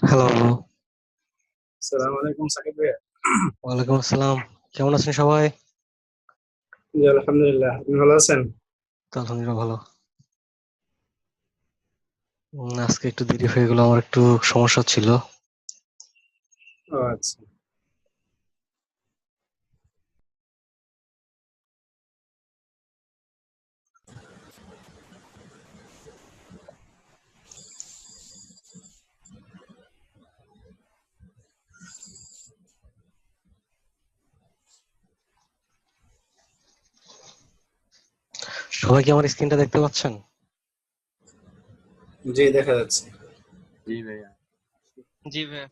Hello. আসসালামু আলাইকুম সাকিব ভাইয়া। ওয়ালাইকুম আসসালাম। কেমন আছেন সবাই? জি আলহামদুলিল্লাহ, আপনি ভালো আছেন? তো আলহামদুলিল্লাহ ভালো। আজকে একটু দেরি হয়ে গেল, আমার একটু সমস্যা ছিল। ও আচ্ছা। সবাই কি আমার স্ক্রিনটা দেখতে পাচ্ছেন? জি দেখা যাচ্ছে। জি ভাইয়া। জি ভাইয়া।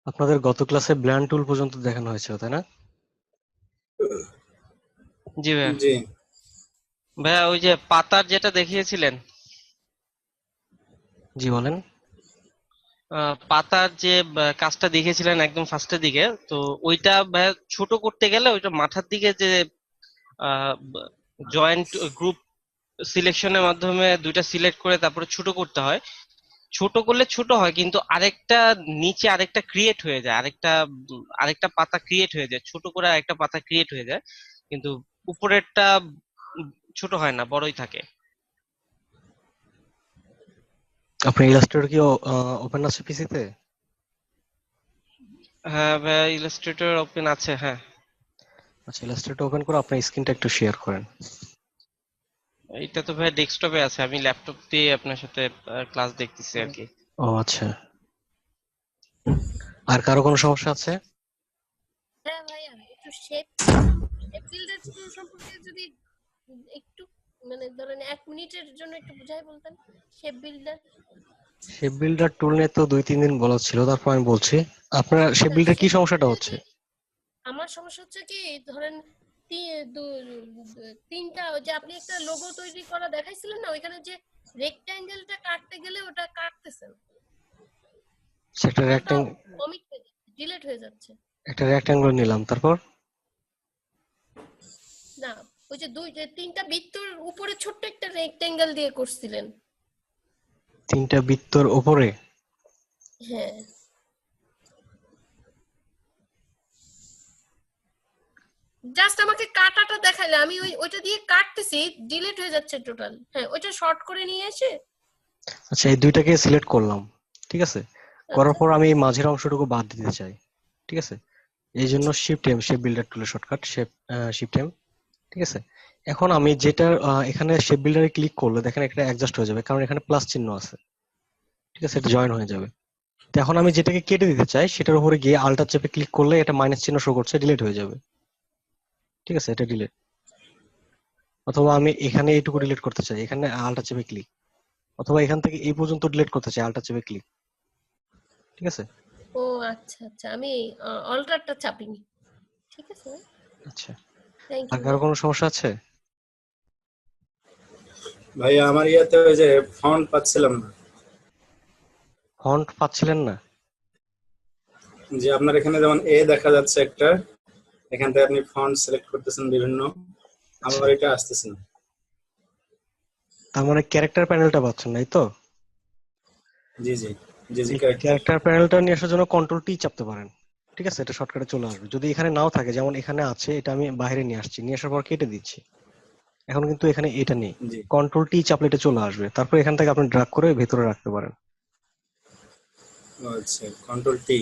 আপনাদের গত ক্লাসে ব্ল্যান্ড টুল পর্যন্ত দেখানো হয়েছিল, তাই না? জি ভাইয়া। জি ভাইয়া ওই যে পাতার যেটা দেখিয়েছিলেন, জি বলেন। পাতার যে কাজটা দেখিয়েছিলেন একদম ফার্স্টের দিকে, তো ওইটা ভাইয়া ছোট করতে গেলে ওইটা মাথার দিকে যে জয়েন্ট গ্রুপ সিলেকশনের মাধ্যমে দুইটা সিলেক্ট করে তারপরে ছোট করতে হয়। ছোট করলে ছোট হয়, কিন্তু আরেকটা নিচে আরেকটা ক্রিয়েট হয়ে যায়, আরেকটা পাতা ক্রিয়েট হয়ে যায়, ছোট করে আরেকটা পাতা ক্রিয়েট হয়ে যায়, কিন্তু উপরেরটা উম, ছোট হয় না, বড়ই থাকে। আপনার ইলাস্ট্রেটর কি ওপেন আছে পিসিতে? হ্যাঁ ভাইয়া, ইলাস্ট্রেটর ওপেন আছে, হ্যাঁ। আচ্ছা, ইলাস্ট্রেটর ওপেন করে আপনার স্ক্রিনটা একটু শেয়ার করেন। এইটা তো ভাই ডেস্কটপে আছে, আমি ল্যাপটপ দিয়ে আপনার সাথে ক্লাস দেখতেছি আর কি। ও আচ্ছা। আর কারো কোনো সমস্যা আছে? হ্যাঁ ভাইয়া, একটু শেপ শেপ বিল্ডার টুল সম্পর্কে যদি একটু মানে ধরেন 1 মিনিটের জন্য একটু বুঝাই বলতেন। Shape builder. শেপ বিল্ডার টুল নিয়ে তো 2-3 দিন বলা ছিল, তারপর আমি বলছি। আপনার শেপ না, বিল্ডার কি শেপ সমস্যাটা বিল্ডার হচ্ছে? যে আমার সমস্যা হচ্ছে কি, ধরেন তিনটা ওই যে আপনি একটা লোগো তৈরি করা দেখাইছিলেন না, ওইখানে যে রেক্ট্যাঙ্গেলটা কাটতে গেলে ওটা কাটতেছেন, সেটা ওটা রেক্ট্যাং অমিট হয়ে যাচ্ছে, ডিলেট হয়ে যাচ্ছে। একটা রেক্ট্যাঙ্গল নিলাম, তারপর না, ওই যে তিনটা বৃত্তর উপরে ছোট্ট একটা রেক্ট্যাঙ্গেল দিয়ে করছিলেন। 3টা বৃত্তর উপরে। হ্যাঁ, জাস্ট আমাকে কাটাটা দেখাইলে আমি ওইটা দিয়ে কাটতেছি, ডিলিট হয়ে যাচ্ছে টোটাল। হ্যাঁ, ওইটা শর্ট করে নিয়ে এসে। আচ্ছা, এই দুইটাকে সিলেক্ট করলাম, ঠিক আছে। করার আচ্ছা পর আমি এই মাঝের অংশটুকু বাদ দিতে চাই, ঠিক আছে। এই জন্য শিফট এম, শেপ বিল্ডার টুলের শর্টকাট শিফট এম, ঠিক আছে। এখন আমি যেটা এখানে শেপ বিল্ডারে ক্লিক করলে দেখেন একটা অ্যাডজাস্ট হয়ে যাবে, কারণ এখানে প্লাস চিহ্ন আছে, ঠিক আছে, এটা জয়েন হয়ে যাবে। তো এখন আমি যেটাকে কেটে দিতে চাই সেটার উপরে গিয়ে আল্টার চেপে ক্লিক করলে এটা মাইনাস চিহ্ন শো করছে, ডিলিট হয়ে যাবে, ঠিক আছে, এটা ডিলিট। অথবা আমি এখানে এইটুকু ডিলিট করতে চাই, এখানে আল্টার চেপে ক্লিক। অথবা এখান থেকে এই পর্যন্ত ডিলিট করতে চাই, আল্টার চেপে ক্লিক, ঠিক আছে। ও আচ্ছা আচ্ছা, আমি অল্টারটা চাপিনি। ঠিক আছে, আচ্ছা, থ্যাংক আর ইউ কারো ভাই। কোনো সমস্যা আছে? ভাইয়া, আমার ইয়াতে ওই যে ফন্ট পাচ্ছিলাম না। ফন্ট পাচ্ছিলেন না? যে আপনার এখানে যেমন এ দেখা যাচ্ছে একটা, এখান থেকে আপনি ফন্ট সিলেক্ট করতেছেন বিভিন্ন, আচ্ছা, আমার এটা আসতেছে না। তার মানে ক্যারেক্টার প্যানেলটা পাচ্ছেন নাই তো? জি জি, জি জি এই ক্যারেক্টার। ক্যারেক্টার প্যানেলটা নিয়ে আসার জন্য কন্ট্রোল টি চাপতে পারেন, ঠিক আছে, এটা শর্টকাটে চলে আসবে। যদি এখানে নাও থাকে, যেমন এখানে আছে, এটা আমি বাইরে নিয়ে আসছি, নিয়ে আসার পর কেটে দিচ্ছি, এখন কিন্তু এখানে এটা নেই। জি। কন্ট্রোল টি চাপলে এটা চলে আসবে, তারপর এখান থেকে আপনি ড্রাগ করে ভেতরে রাখতে পারেন। ও আচ্ছা, কন্ট্রোল টি।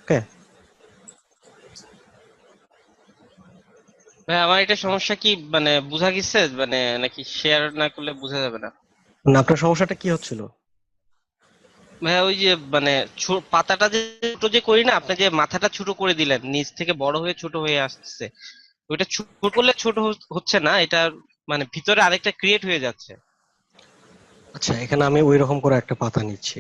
ওকে। ভাই আমার এটা সমস্যা কি, মানে বোঝা গেছে, মানে নাকি শেয়ার না করলে বোঝা যাবে না? মানে আপনার সমস্যাটা কি হচ্ছিল? ভাই ওই যে মানে পাতাটা যে ছোট যে করি না, আপনি যে মাথাটা ছোট করে দিলেন, নিচ থেকে বড় হয়ে ছোট হয়ে আসছে, ওইটা ছোট করলে ছোট হচ্ছে না, এটা মানে ভিতরে আরেকটা ক্রিয়েট হয়ে যাচ্ছে। আচ্ছা, এখানে আমি ওই রকম করে একটা পাতা নিচ্ছি।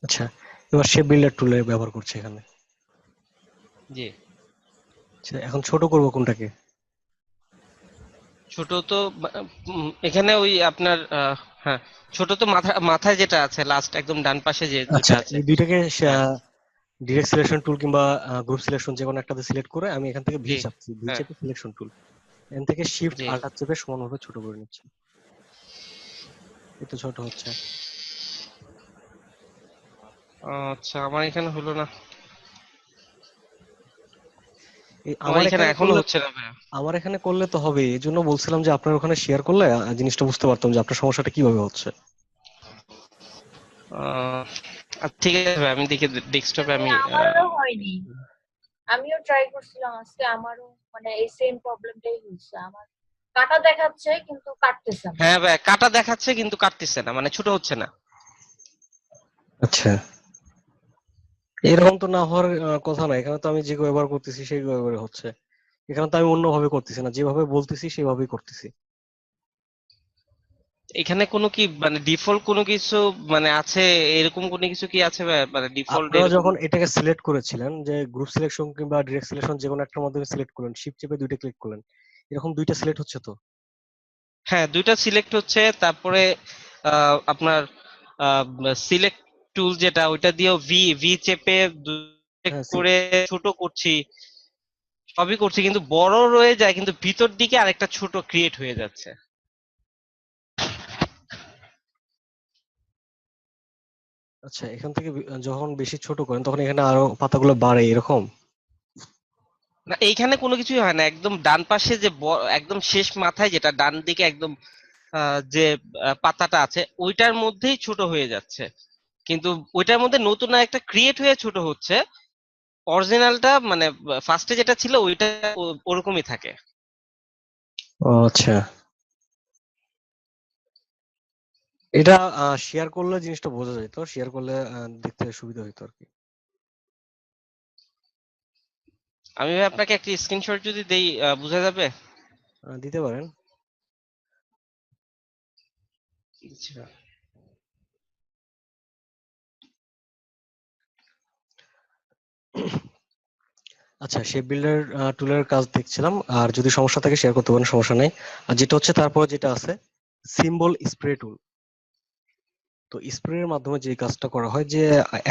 আচ্ছা, এবার শেপ বিল্ডার টুলের ব্যবহার করছি এখানে। জি। আচ্ছা, এখন ছোট করব কোনটাকে? ছোট তো এখানে ওই আপনার হ্যাঁ, ছোট তো মাথায় যেটা আছে লাস্ট একদম ডান পাশে যে আচ্ছা, দুইটা আছে। এই দুইটাকে হ্যাঁ। ডিরেক্ট সিলেকশন টুল কিংবা গ্রুপ সিলেকশন যে কোনো একটাতে সিলেক্ট করে আমি এখান থেকে ভি জি। চাপছি, ভি হ্যাঁ। চেপে সিলেকশন টুল, এখান থেকে শিফট জি। আল্টার চেপে সমানভাবে ছোট করে নিচ্ছি। এই তো ছোট হচ্ছে। আচ্ছা, আমার এখানে হলো না। এই আমার এখানে এখনো হচ্ছে না ভাইয়া। আমার এখানে করলে তো হবে, এই জন্য বলছিলাম যে আপনার ওখানে শেয়ার করলে জিনিসটা বুঝতে পারতাম যে আপনার সমস্যাটা কিভাবে হচ্ছে। ঠিক আছে ভাই, আমি দেখি ডেস্কটপে মানে আমি আমারও হয়নি, আমিও ট্রাই করছিলাম আজকে, আমারও মানে এই সেম প্রবলেমটাই হচ্ছে। আমার কাটা দেখাচ্ছে কিন্তু কাটতেছে না। হ্যাঁ ভাই, কাটা দেখাচ্ছে কিন্তু কাটতেছে না, মানে ছোট হচ্ছে না। আচ্ছা, এরকম তো না হওয়ার কথা না, এখানে তো আমি যে ব্যবহার করতেছি সেই ব্যবহার হচ্ছে। এখানে তো আমি অন্যভাবে করতেছি না, যেভাবে বলতেছি সেভাবেই করতেছি। এখানে কোনো কি মানে ডিফল্ট কোনো কিছু মানে আছে, এরকম কোনো কিছু কি আছে ভাই? মানে ডিফল্ট আপনারা এরকম? যখন এটাকে সিলেক্ট করেছিলেন যে গ্রুপ সিলেকশন কিংবা ডিরেক্ট সিলেকশন যে কোনো একটার মাধ্যমে সিলেক্ট করলেন, শিফট চেপে দুইটা ক্লিক করলেন, এরকম দুইটা সিলেক্ট হচ্ছে তো? হ্যাঁ, দুইটা সিলেক্ট হচ্ছে, তারপরে আপনার সিলেক্ট টুল যেটা ওইটা দিয়েও ভি ভি চেপে select হ্যাঁ, করে ছোট করছি, সবই করছি, কিন্তু বড় রয়ে যায়, কিন্তু ভিতর দিকে আরেকটা ছোট ক্রিয়েট হয়ে যাচ্ছে। আচ্ছা, এখান থেকে যখন বেশি ছোট করেন তখন এখানে আরো পাতাগুলো বাড়ে এরকম? না, এইখানে কোনো কিছুই হয় না, একদম ডান পাশে যে একদম শেষ মাথায় যেটা ডান দিকে একদম যে পাতাটা আছে ওইটার মধ্যেই ছোট হয়ে যাচ্ছে, কিন্তু ওইটার মধ্যে নতুন একটা ক্রিয়েট হয়ে ছোট হচ্ছে। অরিজিনালটা মানে ফার্স্টে যেটা ছিল ওইটা ওরকমই থাকে। ও আচ্ছা, এটা শেয়ার করলে জিনিসটা বোঝা যায়, তো শেয়ার করলে দেখতে সুবিধা হইতো আর কি। আমি ভাই আপনাকে একটা স্ক্রিনশট যদি দেই, বোঝা যাবে? দিতে পারেন। আচ্ছা। আচ্ছা, শেপ বিল্ডার টুলের কাজ দেখছিলাম, আর যদি সমস্যা থাকে শেয়ার করতে পারেন, সমস্যা নেই। আর যেটা হচ্ছে তারপর যেটা আছে সিম্বল স্প্রে টুল। তো স্প্রের মাধ্যমে যে কাজটা করা হয় যে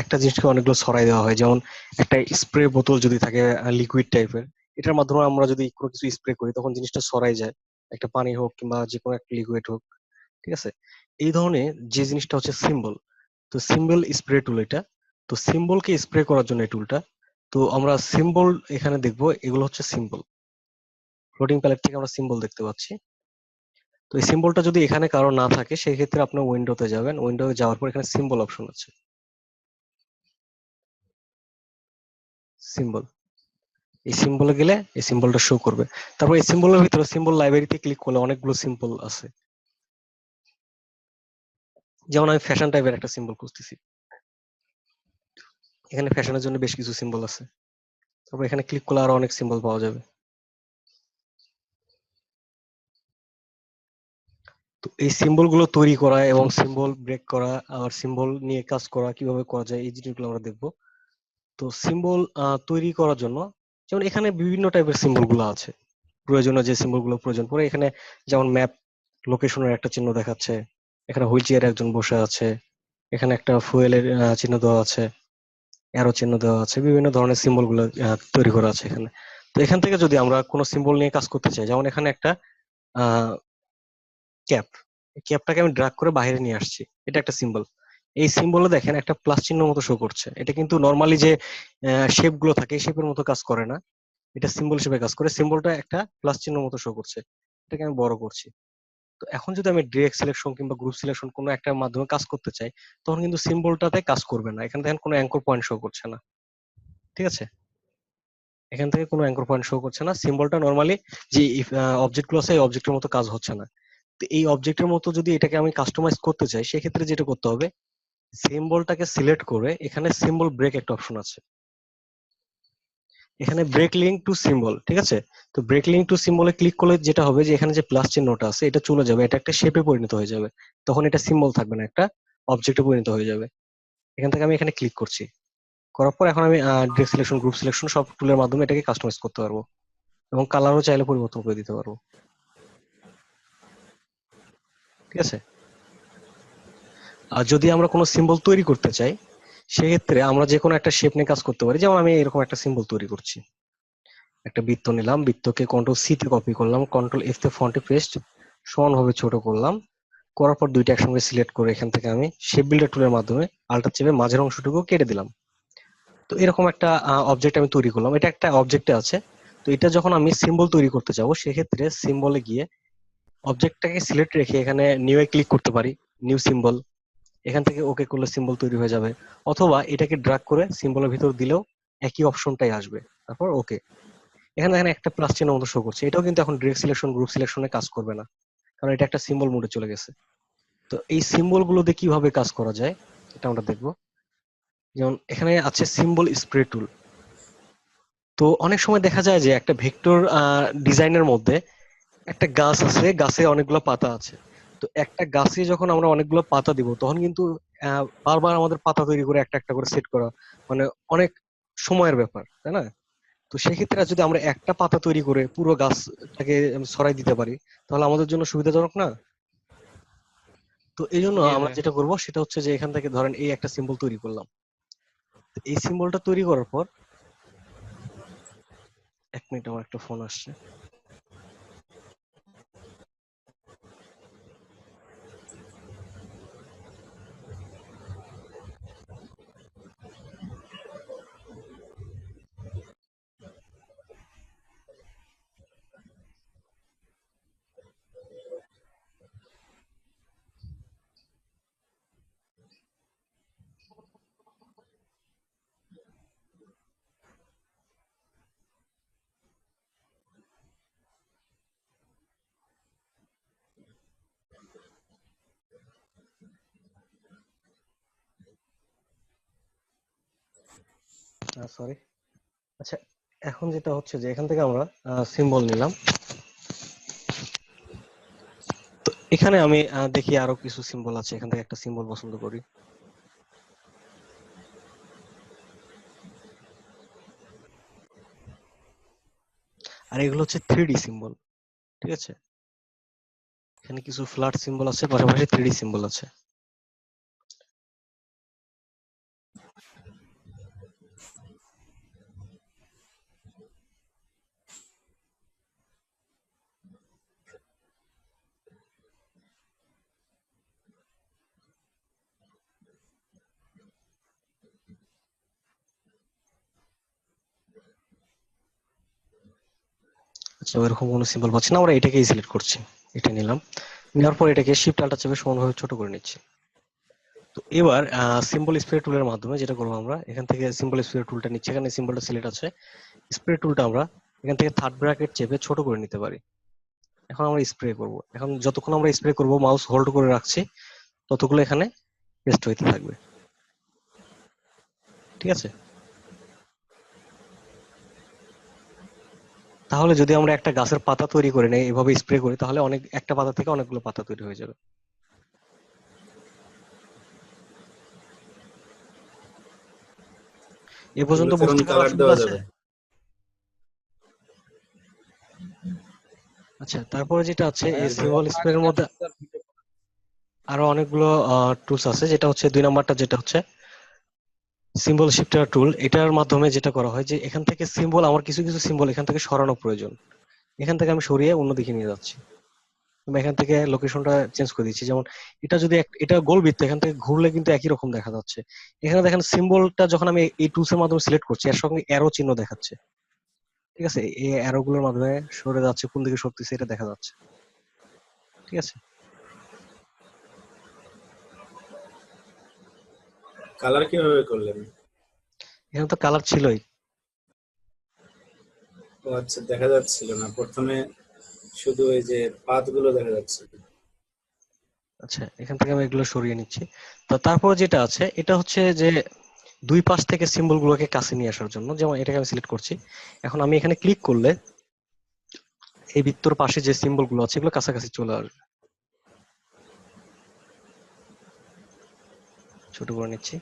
একটা জিনিসকে অনেকগুলো ছড়াই দেওয়া হয়, যেমন একটা স্প্রে বোতল যদি থাকে লিকুইড টাইপের, এটার মাধ্যমে আমরা যদি কোনো কিছু স্প্রে করি তখন জিনিসটা ছড়াই যায়, একটা পানি হোক কিংবা যে কোনো একটা লিকুইড হোক, ঠিক আছে? এই ধরনের যে জিনিসটা হচ্ছে সিম্বল, তো সিম্বল স্প্রে টুল এটা। তো সিম্বলকে স্প্রে করার জন্য এই টুলটা। তো আমরা সিম্বল এখানে দেখবো, এগুলো হচ্ছে সিম্বল। ফ্লোটিং প্যালেট থেকে আমরা সিম্বল দেখতে পাচ্ছি। তো এই সিম্বলটা যদি এখানে কারো না থাকে সেই ক্ষেত্রে আপনি উইন্ডোতে যাবেন, উইন্ডোতে যাওয়ার পর এখানে সিম্বল অপশন আছে, সিম্বল। এই সিম্বলে গেলে এই সিম্বলটা শো করবে। তারপর এই সিম্বলের ভিতরে সিম্বল লাইব্রেরিতে ক্লিক করলে অনেকগুলো সিম্বল আছে। যেমন আমি ফ্যাশন টাইপের একটা সিম্বল খুঁজতেছি, এখানে ফ্যাশনের জন্য বেশ কিছু সিম্বল আছে। তারপর এখানে ক্লিক করলে আরো অনেক সিম্বল পাওয়া যাবে। তো এই সিম্বল গুলো তৈরি করা এবং সিম্বল ব্রেক করা আর সিম্বল নিয়ে কাজ করা কিভাবে করা যায় এই জিনিসগুলো আমরা দেখবো। তো সিম্বল তৈরি করার জন্য যেমন এখানে বিভিন্ন টাইপের সিম্বল গুলো আছে, প্রয়োজনীয় যে সিম্বল গুলো প্রয়োজন পড়ে এখানে, যেমন ম্যাপ লোকেশনের একটা চিহ্ন দেখাচ্ছে, এখানে হুইল চেয়ারে একজন বসে আছে, এখানে একটা ফুয়েলের চিহ্ন দেওয়া আছে, অ্যারো চিহ্ন দেওয়া আছে, বিভিন্ন ধরনের সিম্বল গুলো তৈরি করা আছে এখানে। তো এখান থেকে যদি আমরা কোনো সিম্বল নিয়ে কাজ করতে চাই, যেমন এখানে একটা ক্যাপ, ক্যাপটাকে আমি ড্রাগ করে বাইরে নিয়ে আসছি, এটা একটা সিম্বল। এই সিম্বলে দেখেন একটা প্লাস চিহ্ন মতো শো করছে, এটা কিন্তু নর্মালি যে শেপ গুলো থাকে শেপের মতো কাজ করে না, এটা সিম্বল হিসেবে কাজ করে। সিম্বলটা একটা প্লাস চিহ্ন মতো শো করছে, এটাকে আমি বড় করছি। তো এখন যদি আমি ডিরেক্ট সিলেকশন কিংবা গ্রুপ সিলেকশন কোনো একটার মাধ্যমে কাজ করতে চাই, তখন কিন্তু সিম্বলটাতে কাজ করবে না। এখানে দেখেন কোনো অ্যাঙ্কর পয়েন্ট শো করছে না, ঠিক আছে? এখান থেকে কোনো অ্যাঙ্কর পয়েন্ট শো করছে না। সিম্বলটা নরমালি যে অবজেক্ট গুলো আছে এই অবজেক্টের মতো কাজ হচ্ছে না। তো এই অবজেক্টের মতো যদি এটাকে আমি কাস্টমাইজ করতে চাই, সেক্ষেত্রে যেটা করতে হবে, সিম্বলটাকে সিলেক্ট করে এখানে সিম্বল ব্রেক একটা অপশন আছে, এখানে ব্রেক লিঙ্ক টু সিম্বল, ঠিক আছে? তো ব্রেক লিঙ্ক টু সিম্বলে ক্লিক করলে যেটা হবে যে এখানে যে প্লাস চিহ্নটা আছে এটা চলে যাবে, এটা একটা শেপে পরিণত হয়ে যাবে। তখন এটা সিম্বল থাকবে না, একটা অবজেক্টে পরিণত হয়ে যাবে। এখান থেকে আমি এখানে ক্লিক করছি, করার পর এখন আমি ডিরেক্ট সিলেকশন, গ্রুপ সিলেকশন সব টুলের মাধ্যমে এটাকে কাস্টমাইজ করতে পারবো এবং কালারও চাইলে পরিবর্তন করে দিতে পারবো, ঠিক আছে? আর যদি আমরা কোনো সিম্বল তৈরি করতে চাই, সেক্ষেত্রে আমরা যে কোনো একটা শেপ নিয়ে কাজ করতে পারি। যেমন আমি এরকম একটা সিম্বল তৈরি করছি, একটা বৃত্ত নিলাম, বৃত্তকে কন্ট্রোল সি তে কপি করলাম, কন্ট্রোল এফ তে ফন্টে পেস্ট, সমানভাবে ছোট করলাম, করার পর দুইটা একসঙ্গে সিলেক্ট করে এখান থেকে আমি শেপ বিল্ডার টুলের মাধ্যমে আলটা চেপে মাঝের অংশটুকু কেটে দিলাম। তো এরকম একটা অবজেক্ট আমি তৈরি করলাম, এটা একটা অবজেক্টে আছে। তো এটা যখন আমি সিম্বল তৈরি করতে যাবো, সেক্ষেত্রে সিম্বলে গিয়ে অবজেক্টটাকে সিলেক্ট রেখে এখানে নিউ এ ক্লিক করতে পারি, নিউ সিম্বল, এখান থেকে ওকে করলে সিম্বল তৈরি হয়ে যাবে। অথবা এটাকে ড্রাগ করে সিম্বলের ভিতর দিলেও একই অপশনটাই আসবে, তারপর ওকে। এখানে দেখেন একটা প্লাস চিহ্ন মতো শো করছে, এটাও কিন্তু এখন ডিরেক্ট সিলেকশন, গ্রুপ সিলেকশনে কাজ করবে না, কারণ এটা একটা সিম্বল মোডে চলে গেছে। তো এই সিম্বল গুলো দিয়ে কিভাবে কাজ করা যায় এটা আমরা দেখবো। যেমন এখানে আছে সিম্বল স্প্রে টুল। তো অনেক সময় দেখা যায় যে একটা ভেক্টর ডিজাইনের মধ্যে একটা গাছ আছে, গাছে অনেকগুলো পাতা আছে। তো একটা গাছে যখন আমরা অনেকগুলো পাতা দিব, তখন কিন্তু বারবার আমাদের পাতা তৈরি করে একটা একটা করে সেট করা মানে অনেক সময়ের ব্যাপার, তাই না? তো সেক্ষেত্রে যদি আমরা একটা পাতা তৈরি করে পুরো গাছটাকে ছড়াই দিতে পারি, তাহলে আমাদের জন্য সুবিধাজনক না? তো এই জন্য জি আমরা ভাইয়া। যেটা করব সেটা হচ্ছে যে এখান থেকে ধরেন এই একটা সিম্বল তৈরি করলাম। তো এই সিম্বলটা তৈরি করার পর, এক মিনিট আমার একটা ফোন আসছে। সরি। আচ্ছা, এখন যেটা হচ্ছে যে এখান থেকে আমরা সিম্বল নিলাম। তো এখানে আমি দেখি আরো কিছু সিম্বল আছে, এখান থেকে একটা সিম্বল পছন্দ করি। আর এগুলো হচ্ছে 3D সিম্বল, ঠিক আছে? এখানে কিছু ফ্ল্যাট সিম্বল আছে, পাশাপাশি 3D সিম্বল আছে। আচ্ছা, ওইরকম কোনো সিম্বল পাচ্ছি না, আমরা এটাকেই সিলেক্ট করছি, এটা নিলাম। নেওয়ার পর এটাকে শিফট আল্টা চেপে সমানভাবে ছোট করে নিচ্ছি। তো এবার সিম্বল স্প্রে টুলের মাধ্যমে যেটা করবো, আমরা এখান থেকে সিম্বল স্প্রে টুলটা নিচ্ছি, এখানে সিম্বলটা সিলেক্ট আছে। স্প্রে টুলটা আমরা এখান থেকে থার্ড ব্র্যাকেট চেপে ছোট করে নিতে পারি। এখন আমরা স্প্রে করব, এখন যতক্ষণ আমরা স্প্রে করব মাউস হোল্ড করে রাখছি, ততগুলো এখানে পেস্ট হইতে থাকবে, ঠিক আছে? তাহলে যদি আমরা একটা গাছের পাতা তৈরি করে নেই, এভাবে স্প্রে করি, তাহলে অনেক একটা পাতা থেকে অনেকগুলো পাতা তৈরি হয়ে যাবে। এ পর্যন্ত এগুলোতে এখন বুঝতে কারো কালার অসুবিধা দেওয়া আছে? যাবে। আচ্ছা, তারপরে যেটা আছে এই সিম্বল স্প্রের মধ্যে আরো অনেকগুলো টুলস আছে, যেটা হচ্ছে 2 নাম্বারটা, যেটা হচ্ছে সিম্বল শিফটার টুল। এটার মাধ্যমে যেটা করা হয় যে এখান থেকে সিম্বল, আমার কিছু কিছু সিম্বল এখান থেকে সরানো প্রয়োজন, এখান থেকে আমি সরিয়ে অন্যদিকে নিয়ে যাচ্ছি। আমি এখান থেকে লোকেশনটা চেঞ্জ করে দিচ্ছি। যেমন এটা যদি এটা গোল বৃত্ত, এখান থেকে ঘুরলে কিন্তু একই রকম দেখা যাচ্ছে। এখানে দেখেন সিম্বলটা যখন আমি এই টুলস এর মাধ্যমে সিলেক্ট করছি, এর সঙ্গে অ্যারো চিহ্ন দেখাচ্ছে, ঠিক আছে? এই অ্যারো গুলোর মাধ্যমে সরে যাচ্ছে, কোন দিকে সরতেছে এটা দেখা যাচ্ছে। ঠিক আছে। কালার কিভাবে করলেন? এখানে তো কালার ছিলই। ও আচ্ছা, দেখা যাচ্ছিল না প্রথমে, শুধু ওই যে পাতগুলো দেখা যাচ্ছে। আচ্ছা, এখান থেকে আমি এগুলো সরিয়ে নিচ্ছি। তো তারপর যেটা আছে এটা হচ্ছে যে দুই পাশ থেকে সিম্বল গুলোকে কাছে নিয়ে আসার জন্য, যেমন এটাকে আমি সিলেক্ট করছি। এখন আমি এখানে ক্লিক করলে এই বৃত্তর পাশে যে সিম্বল গুলো আছে এগুলো কাছাকাছি চলে আসবে। ছোট করে নিচ্ছি।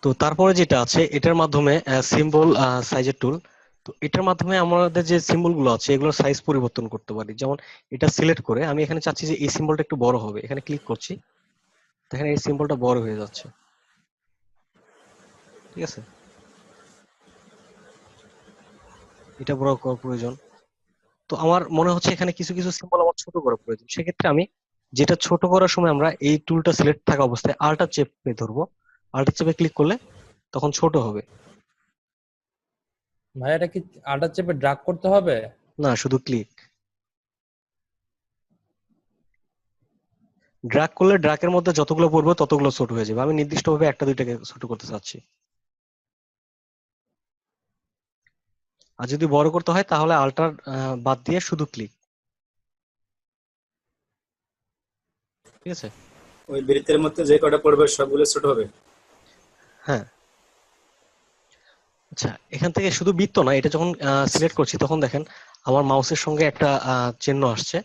তো তারপরে যেটা আছে এটার মাধ্যমে সিম্বল সাইজের টুল। তো এটার মাধ্যমে আমাদের যে সিম্বল গুলো আছে এগুলোর সাইজ পরিবর্তন করতে পারি। যেমন এটা সিলেক্ট করে আমি এখানে চাচ্ছি যে এই সিম্বলটা একটু বড় হবে, এখানে ক্লিক করছি, দেখেন এই সিম্বলটা বড় হয়ে যাচ্ছে। ঠিক আছে, এটা বড় করার প্রয়োজন। তো আমার মনে হচ্ছে এখানে কিছু কিছু সিম্বল আমার ছোট করা প্রয়োজন। সেক্ষেত্রে আমি যেটা ছোট করার সময় আমরা এই টুলটা সিলেক্ট থাকা অবস্থায় আল্টা চেপে ধরবো, আল্টা চেপে ক্লিক করলে তখন ছোট হবে। ভাই এটা কি আল্টার চেপে ড্রাগ করতে হবে? না, শুধু ক্লিক। ড্র্যাগ করলে ড্র্যাগের মধ্যে যতগুলো পড়বে ততগুলো ছোট হয়ে যাবে। আমি নির্দিষ্টভাবে একটা দুইটাকে ছোট করতে চাচ্ছি। আর যদি বড় করতে হয় তাহলে আল্টার বাদ দিয়ে শুধু ক্লিক। ঠিক আছে। ওই বৃত্তের মধ্যে যে কটা পড়বে সবগুলো ছোট হবে? হ্যাঁ। আচ্ছা, এখান থেকে শুধু বৃত্ত না, এটা যখন সিলেক্ট করছি তখন দেখেন আমার মাউসের সঙ্গে একটা চিহ্ন আসছে,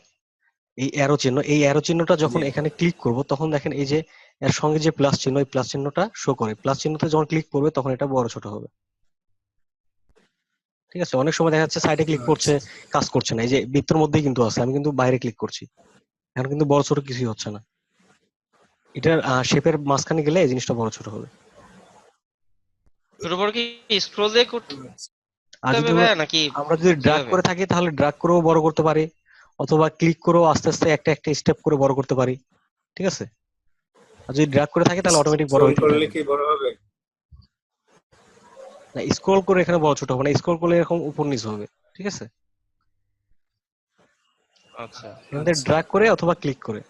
এই অ্যারো চিহ্ন। এই অ্যারো চিহ্নটা যখন জি। এখানে ক্লিক করব তখন দেখেন এই যে এর সঙ্গে যে প্লাস চিহ্ন, এই প্লাস চিহ্নটা শো করে। প্লাস চিহ্নতে যখন ক্লিক করবে তখন এটা বড় ছোট হবে। ঠিক আছে। অনেক সময় দেখা যাচ্ছে সাইডে ক্লিক করছে, আচ্ছা কাজ করছে না। এই যে বৃত্তের মধ্যেই কিন্তু আছে, আমি কিন্তু বাইরে ক্লিক করছি, এখন কিন্তু বড় ছোট কিছুই হচ্ছে না। এটার শেপের মাঝখানে গেলে এই জিনিসটা বড় ছোট হবে। ছোট বড় কি স্ক্রল দিয়ে করতে আচ্ছা। আর হবে যদি ভাইয়া নাকি আমরা যদি ড্র্যাগ কিভাবে? করে থাকি তাহলে ড্র্যাগ করেও বড় করতে পারি, অথবা ক্লিক করেও আস্তে আস্তে একটা একটা স্টেপ করে বড় করতে পারি। ঠিক আছে। আর যদি ড্র্যাগ করে থাকি তাহলে অটোমেটিক বড় স্ক্রোল হইতেই করলে থাকবে। কি বড় হবে? না, স্ক্রল করে এখানে বড় ছোট হবে না, স্ক্রল করলে এরকম উপর নিচ হবে। ঠিক আছে। আচ্ছা এখান থেকে আচ্ছা ড্র্যাগ করে অথবা ক্লিক করে।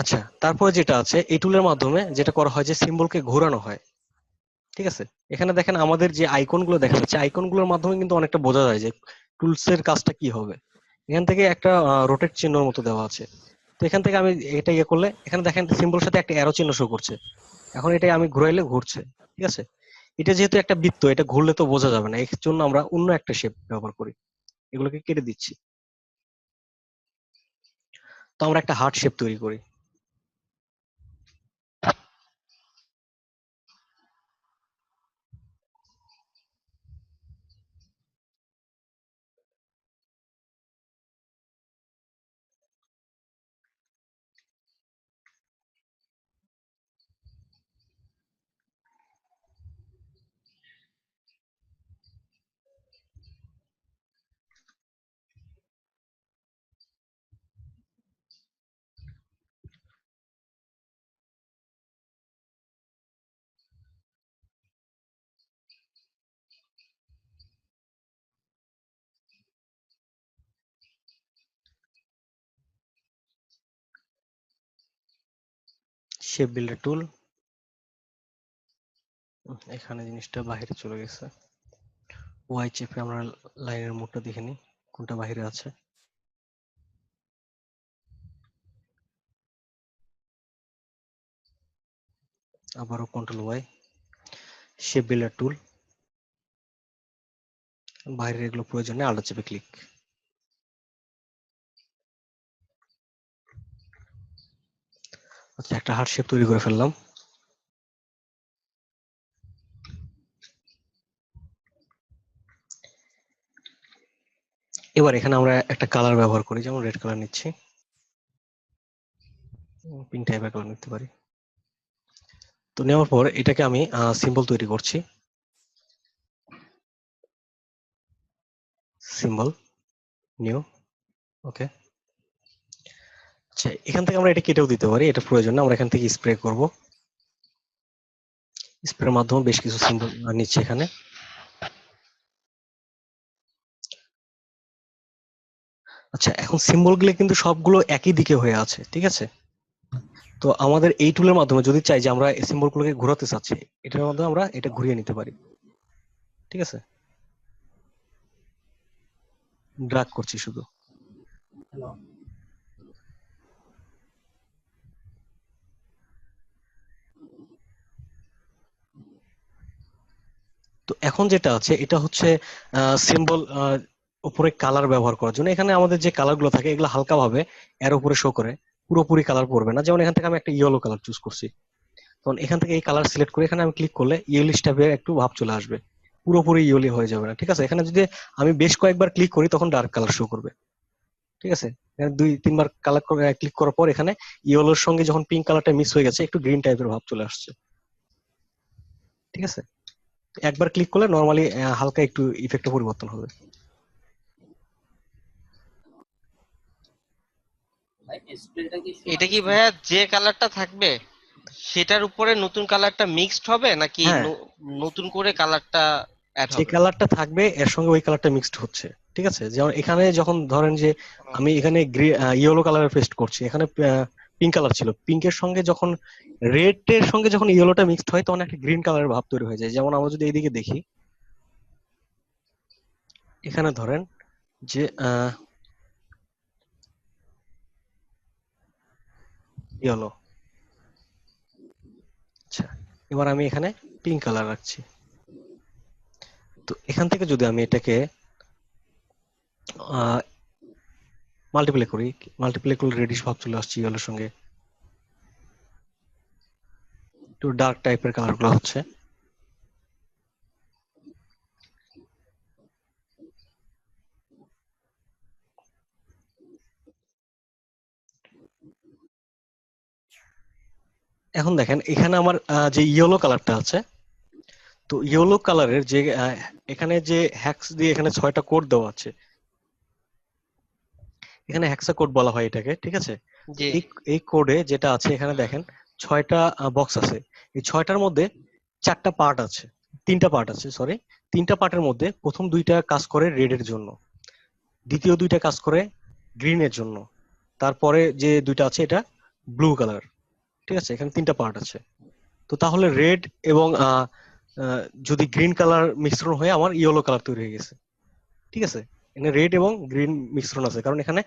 আচ্ছা, তারপরে যেটা আছে এই টুলের মাধ্যমে যেটা করা হয় যে সিম্বলকে ঘোরানো হয়। ঠিক আছে। এখানে দেখেন আমাদের যে আইকন গুলো দেখা যাচ্ছে, আইকন গুলোর মাধ্যমে কিন্তু অনেকটা বোঝা যায় যে টুলস এর কাজটা কি হবে। এখান থেকে একটা রোটেট চিহ্নের মতো দেওয়া আছে। তো এখান থেকে আমি এটা ইয়ে করলে এখানে দেখেন সিম্বলের সাথে একটা অ্যারো চিহ্ন শো করছে। এখন এটা আমি ঘুরাইলে ঘুরছে। ঠিক আছে। এটা যেহেতু একটা বৃত্ত, এটা ঘুরলে তো বোঝা যাবে না, এর জন্য আমরা অন্য একটা শেপ ব্যবহার করি। এগুলোকে কেটে দিচ্ছি। তো আমরা একটা হার্ট শেপ তৈরি করি। শেপ বিল্ডার টুল। এখানে জিনিসটা বাইরে চলে গেছে। ওয়াই চেপে আমরা লাইনের মোডটা দেখে নিই কোনটা বাইরে আছে। আবারও control Y, shape builder tool, বাইরের এগুলো প্রয়োজন নেই, আল্টা চেপে ক্লিক। আচ্ছা, একটা হার্ট শেপ তৈরি করে ফেললাম। এবার এখানে আমরা একটা কালার ব্যবহার করি, যেমন রেড কালার নিচ্ছি, পিঙ্ক টাইপের কালার নিতে পারি। তো নেওয়ার পর এটাকে আমি সিম্বল তৈরি করছি। সিম্বল, নিউ, ওকে। আচ্ছা, এখান থেকে আমরা এটা কেটেও দিতে পারি, এটা প্রয়োজন না, আমরা এখান থেকে স্প্রে করব। স্প্রের মাধ্যমে বেশ কিছু সিম্বল নিচ্ছে এখানে। আচ্ছা, এখন সিম্বল গুলো কিন্তু সবগুলো একই দিকে হয়ে আছে, ঠিক আছে? তো আমাদের এই টুলের মাধ্যমে যদি চাই যে আমরা এই সিম্বল গুলোকে ঘোরাতে চাচ্ছি, এটার মাধ্যমে আমরা এটা ঘুরিয়ে নিতে পারি, ঠিক আছে? ড্র্যাগ করছি শুধু। তো এখন যেটা আছে এটা হচ্ছে সিম্বল উপরে কালার ব্যবহার করার জন্য। এখানে আমাদের যে কালার গুলো থাকে এগুলো হালকা ভাবে এর উপরে শো করে, পুরোপুরি কালার পড়বে না। যেমন এখান থেকে আমি একটা ইয়েলো কালার চুজ করছি, তখন এখান থেকে এই কালার সিলেক্ট করে এখানে আমি ক্লিক করলে ইয়েলিশ টাইপের একটু ভাব চলে আসবে, পুরোপুরি ইয়েলি হয়ে যাবে না, ঠিক আছে? এখানে যদি আমি বেশ কয়েকবার ক্লিক করি তখন ডার্ক কালার শো করবে, ঠিক আছে? এখানে 2-3 বার কালার করে ক্লিক করার পর এখানে ইয়েলোর সঙ্গে যখন পিঙ্ক কালারটা মিক্স হয়ে গেছে একটু গ্রিন টাইপের ভাব চলে আসছে, ঠিক আছে? একবার ক্লিক করলে নরমালি হালকা একটু ইফেক্টে পরিবর্তন হবে। এটা কি ভাইয়া যে কালারটা থাকবে সেটার উপরে নতুন কালারটা মিক্সড হবে নাকি হ্যাঁ, নতুন করে কালারটা অ্যাড যে হবে? কালারটা থাকবে এর সঙ্গে ওই কালারটা মিক্সড হচ্ছে, ঠিক আছে? যেমন এখানে যখন ধরেন যে আমি এখানে ইয়েলো কালার পেস্ট করছি, এখানে পিঙ্ক কালার ছিল, পিঙ্কের সঙ্গে যখন রেড এর সঙ্গে যখন ইয়েলোটা মিক্সড হয় তখন একটা গ্রিন কালারের ভাব তৈরি হয়ে যায়। যেমন আমরা যদি এইদিকে দেখি, এখানে ধরেন যে ইয়েলো, আচ্ছা, এবার আমি এখানে পিঙ্ক কালার রাখছি। তো এখান থেকে যদি আমি এটাকে মাল্টিপ্লাই করি, মাল্টিপ্লাই করলে রেডিশ ভাব চলে আসছে ইয়েলোর সঙ্গে, একটু ডার্ক টাইপের কালার গুলো হচ্ছে। এখন দেখেন এখানে আমার যে ইয়েলো কালারটা আছে, তো ইয়েলো কালারের যে এখানে যে হ্যাক্স দিয়ে এখানে 6টা কোড দেওয়া আছে, এখানে হ্যাক্সা কোড বলা হয় এটাকে, ঠিক আছে? জি। এই এই কোডে যেটা আছে এখানে দেখেন 6টা বক্স আছে। এই 6টার মধ্যে 4টা পার্ট আছে, 3টা পার্ট আছে, সরি, 3টা পার্টের মধ্যে প্রথম 2টা কাজ করে রেড এর জন্য, দ্বিতীয় 2টা কাজ করে গ্রিন এর জন্য, তারপরে যে 2টা আছে এটা ব্লু কালার, ঠিক আছে? এখানে 3টা পার্ট আছে। তো তাহলে রেড এবং যদি গ্রিন কালার মিশ্রণ হয়ে আমার ইয়েলো কালার তৈরি হয়ে গেছে, ঠিক আছে? এখানে রেড এবং গ্রিন মিশ্রণ আছে কারণ এখানে